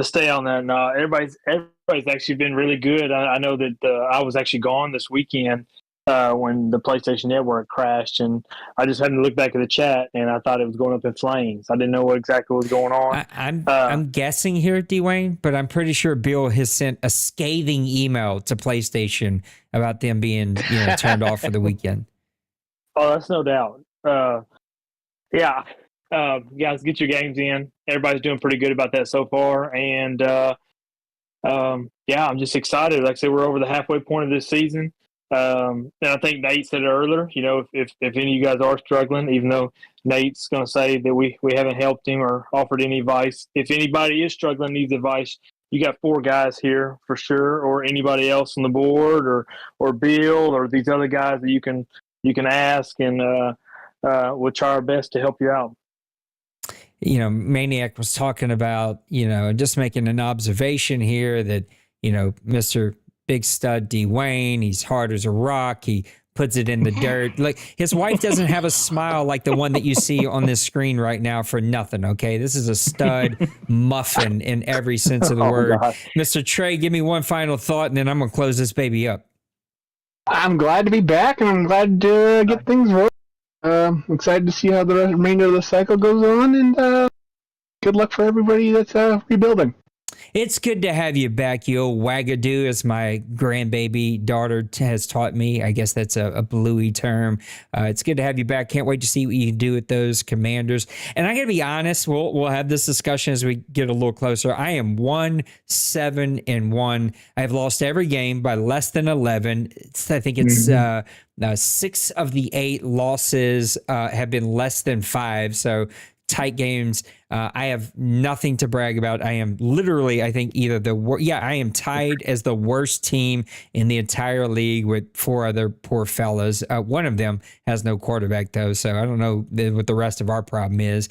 stay on that. No, everybody's actually been really good. I know that I was actually gone this weekend when the PlayStation Network crashed, and I just happened to look back at the chat, and I thought it was going up in flames. I didn't know what exactly was going on. I'm guessing here, Dwayne, but I'm pretty sure Bill has sent a scathing email to PlayStation about them being turned off for the weekend. Oh, that's no doubt. Yeah. Guys, get your games in. Everybody's doing pretty good about that so far. And, I'm just excited. Like I said, we're over the halfway point of this season. And I think Nate said it earlier, if any of you guys are struggling, even though Nate's going to say that we haven't helped him or offered any advice, if anybody is struggling, needs advice, you got 4 guys here for sure, or anybody else on the board or Bill or these other guys that you can ask, and we'll try our best to help you out. Maniac was talking about, just making an observation here that, Mr. Big Stud Dwayne, he's hard as a rock. He puts it in the dirt. Like, his wife doesn't have a smile like the one that you see on this screen right now for nothing, okay? This is a stud muffin in every sense of the word. Gosh. Mr. Trey, give me one final thought, and then I'm going to close this baby up. I'm glad to be back, and I'm glad to get things rolling. Excited to see how the remainder of the cycle goes on, and good luck for everybody that's rebuilding. It's good to have you back, you old wagadoo, as my grandbaby daughter has taught me. I guess that's a Bluey term. It's good to have you back. Can't wait to see what you can do with those Commanders. And I got to be honest, we'll have this discussion as we get a little closer. I am 1-7-1. I've lost every game by less than 11. I think it's 6 of the 8 losses have been less than 5. So tight games. I have nothing to brag about. I am literally, I think, either I am tied as the worst team in the entire league with 4 other poor fellas. One of them has no quarterback, though, so I don't know what the rest of our problem is.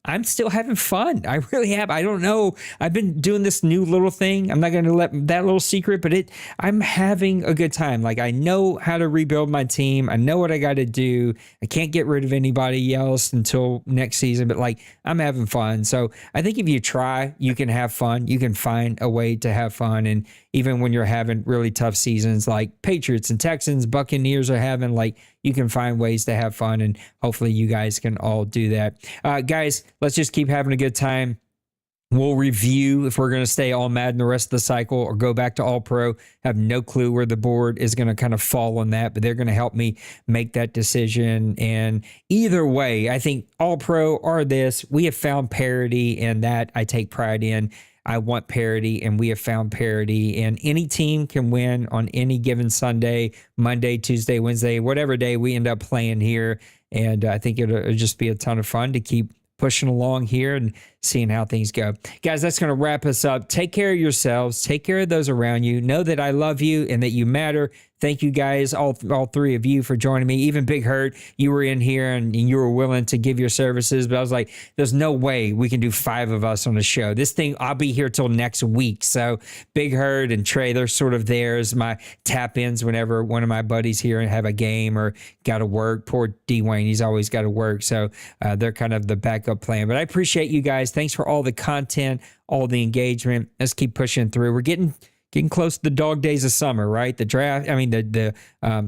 I'm still having fun. I really have. I don't know. I've been doing this new little thing. I'm not going to let that little secret, but I'm having a good time. Like, I know how to rebuild my team. I know what I got to do. I can't get rid of anybody else until next season, but like, I'm having fun. So I think if you try, you can have fun. You can find a way to have fun. And even when you're having really tough seasons like Patriots and Texans, Buccaneers are having, like, you can find ways to have fun, and hopefully you guys can all do that. Guys, let's just keep having a good time. We'll review if we're going to stay all Madden the rest of the cycle or go back to all pro. Have no clue where the board is going to kind of fall on that, but they're going to help me make that decision. And either way, I think all pro or this, we have found parity, and that I take pride in. I want parity, and we have found parity, and any team can win on any given Sunday, Monday, Tuesday, Wednesday, whatever day we end up playing here. And I think it'll just be a ton of fun to keep pushing along here and seeing how things go. Guys, that's going to wrap us up. Take care of yourselves. Take care of those around you. Know that I love you and that you matter. Thank you guys, all 3 of you, for joining me. Even Big Hurt, you were in here and you were willing to give your services, but I was like, there's no way we can do 5 of us on the show. This thing, I'll be here till next week. So Big Hurt and Trey, they're sort of there as my tap-ins whenever one of my buddies here and have a game or got to work. Poor Dwayne, he's always got to work. So they're kind of the backup plan. But I appreciate you guys. Thanks for all the content, all the engagement. Let's keep pushing through. We're getting close to the dog days of summer, right? The draft, the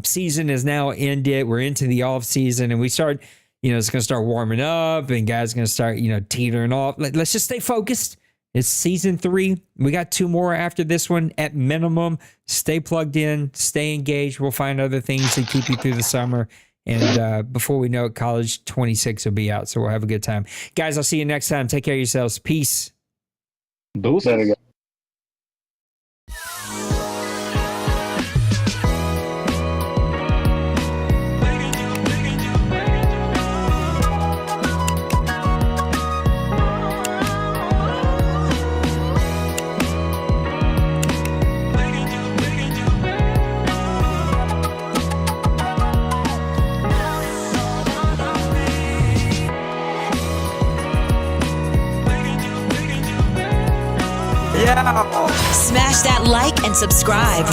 season is now ended. We're into the off season, and we start, it's going to start warming up, and guys are going to start, teetering off. Let's just stay focused. It's season 3. We got 2 more after this one at minimum. Stay plugged in, stay engaged. We'll find other things to keep you through the summer. And before we know it, College 26 will be out, so we'll have a good time. Guys, I'll see you next time. Take care of yourselves. Peace. Deuces. Smash that like and subscribe.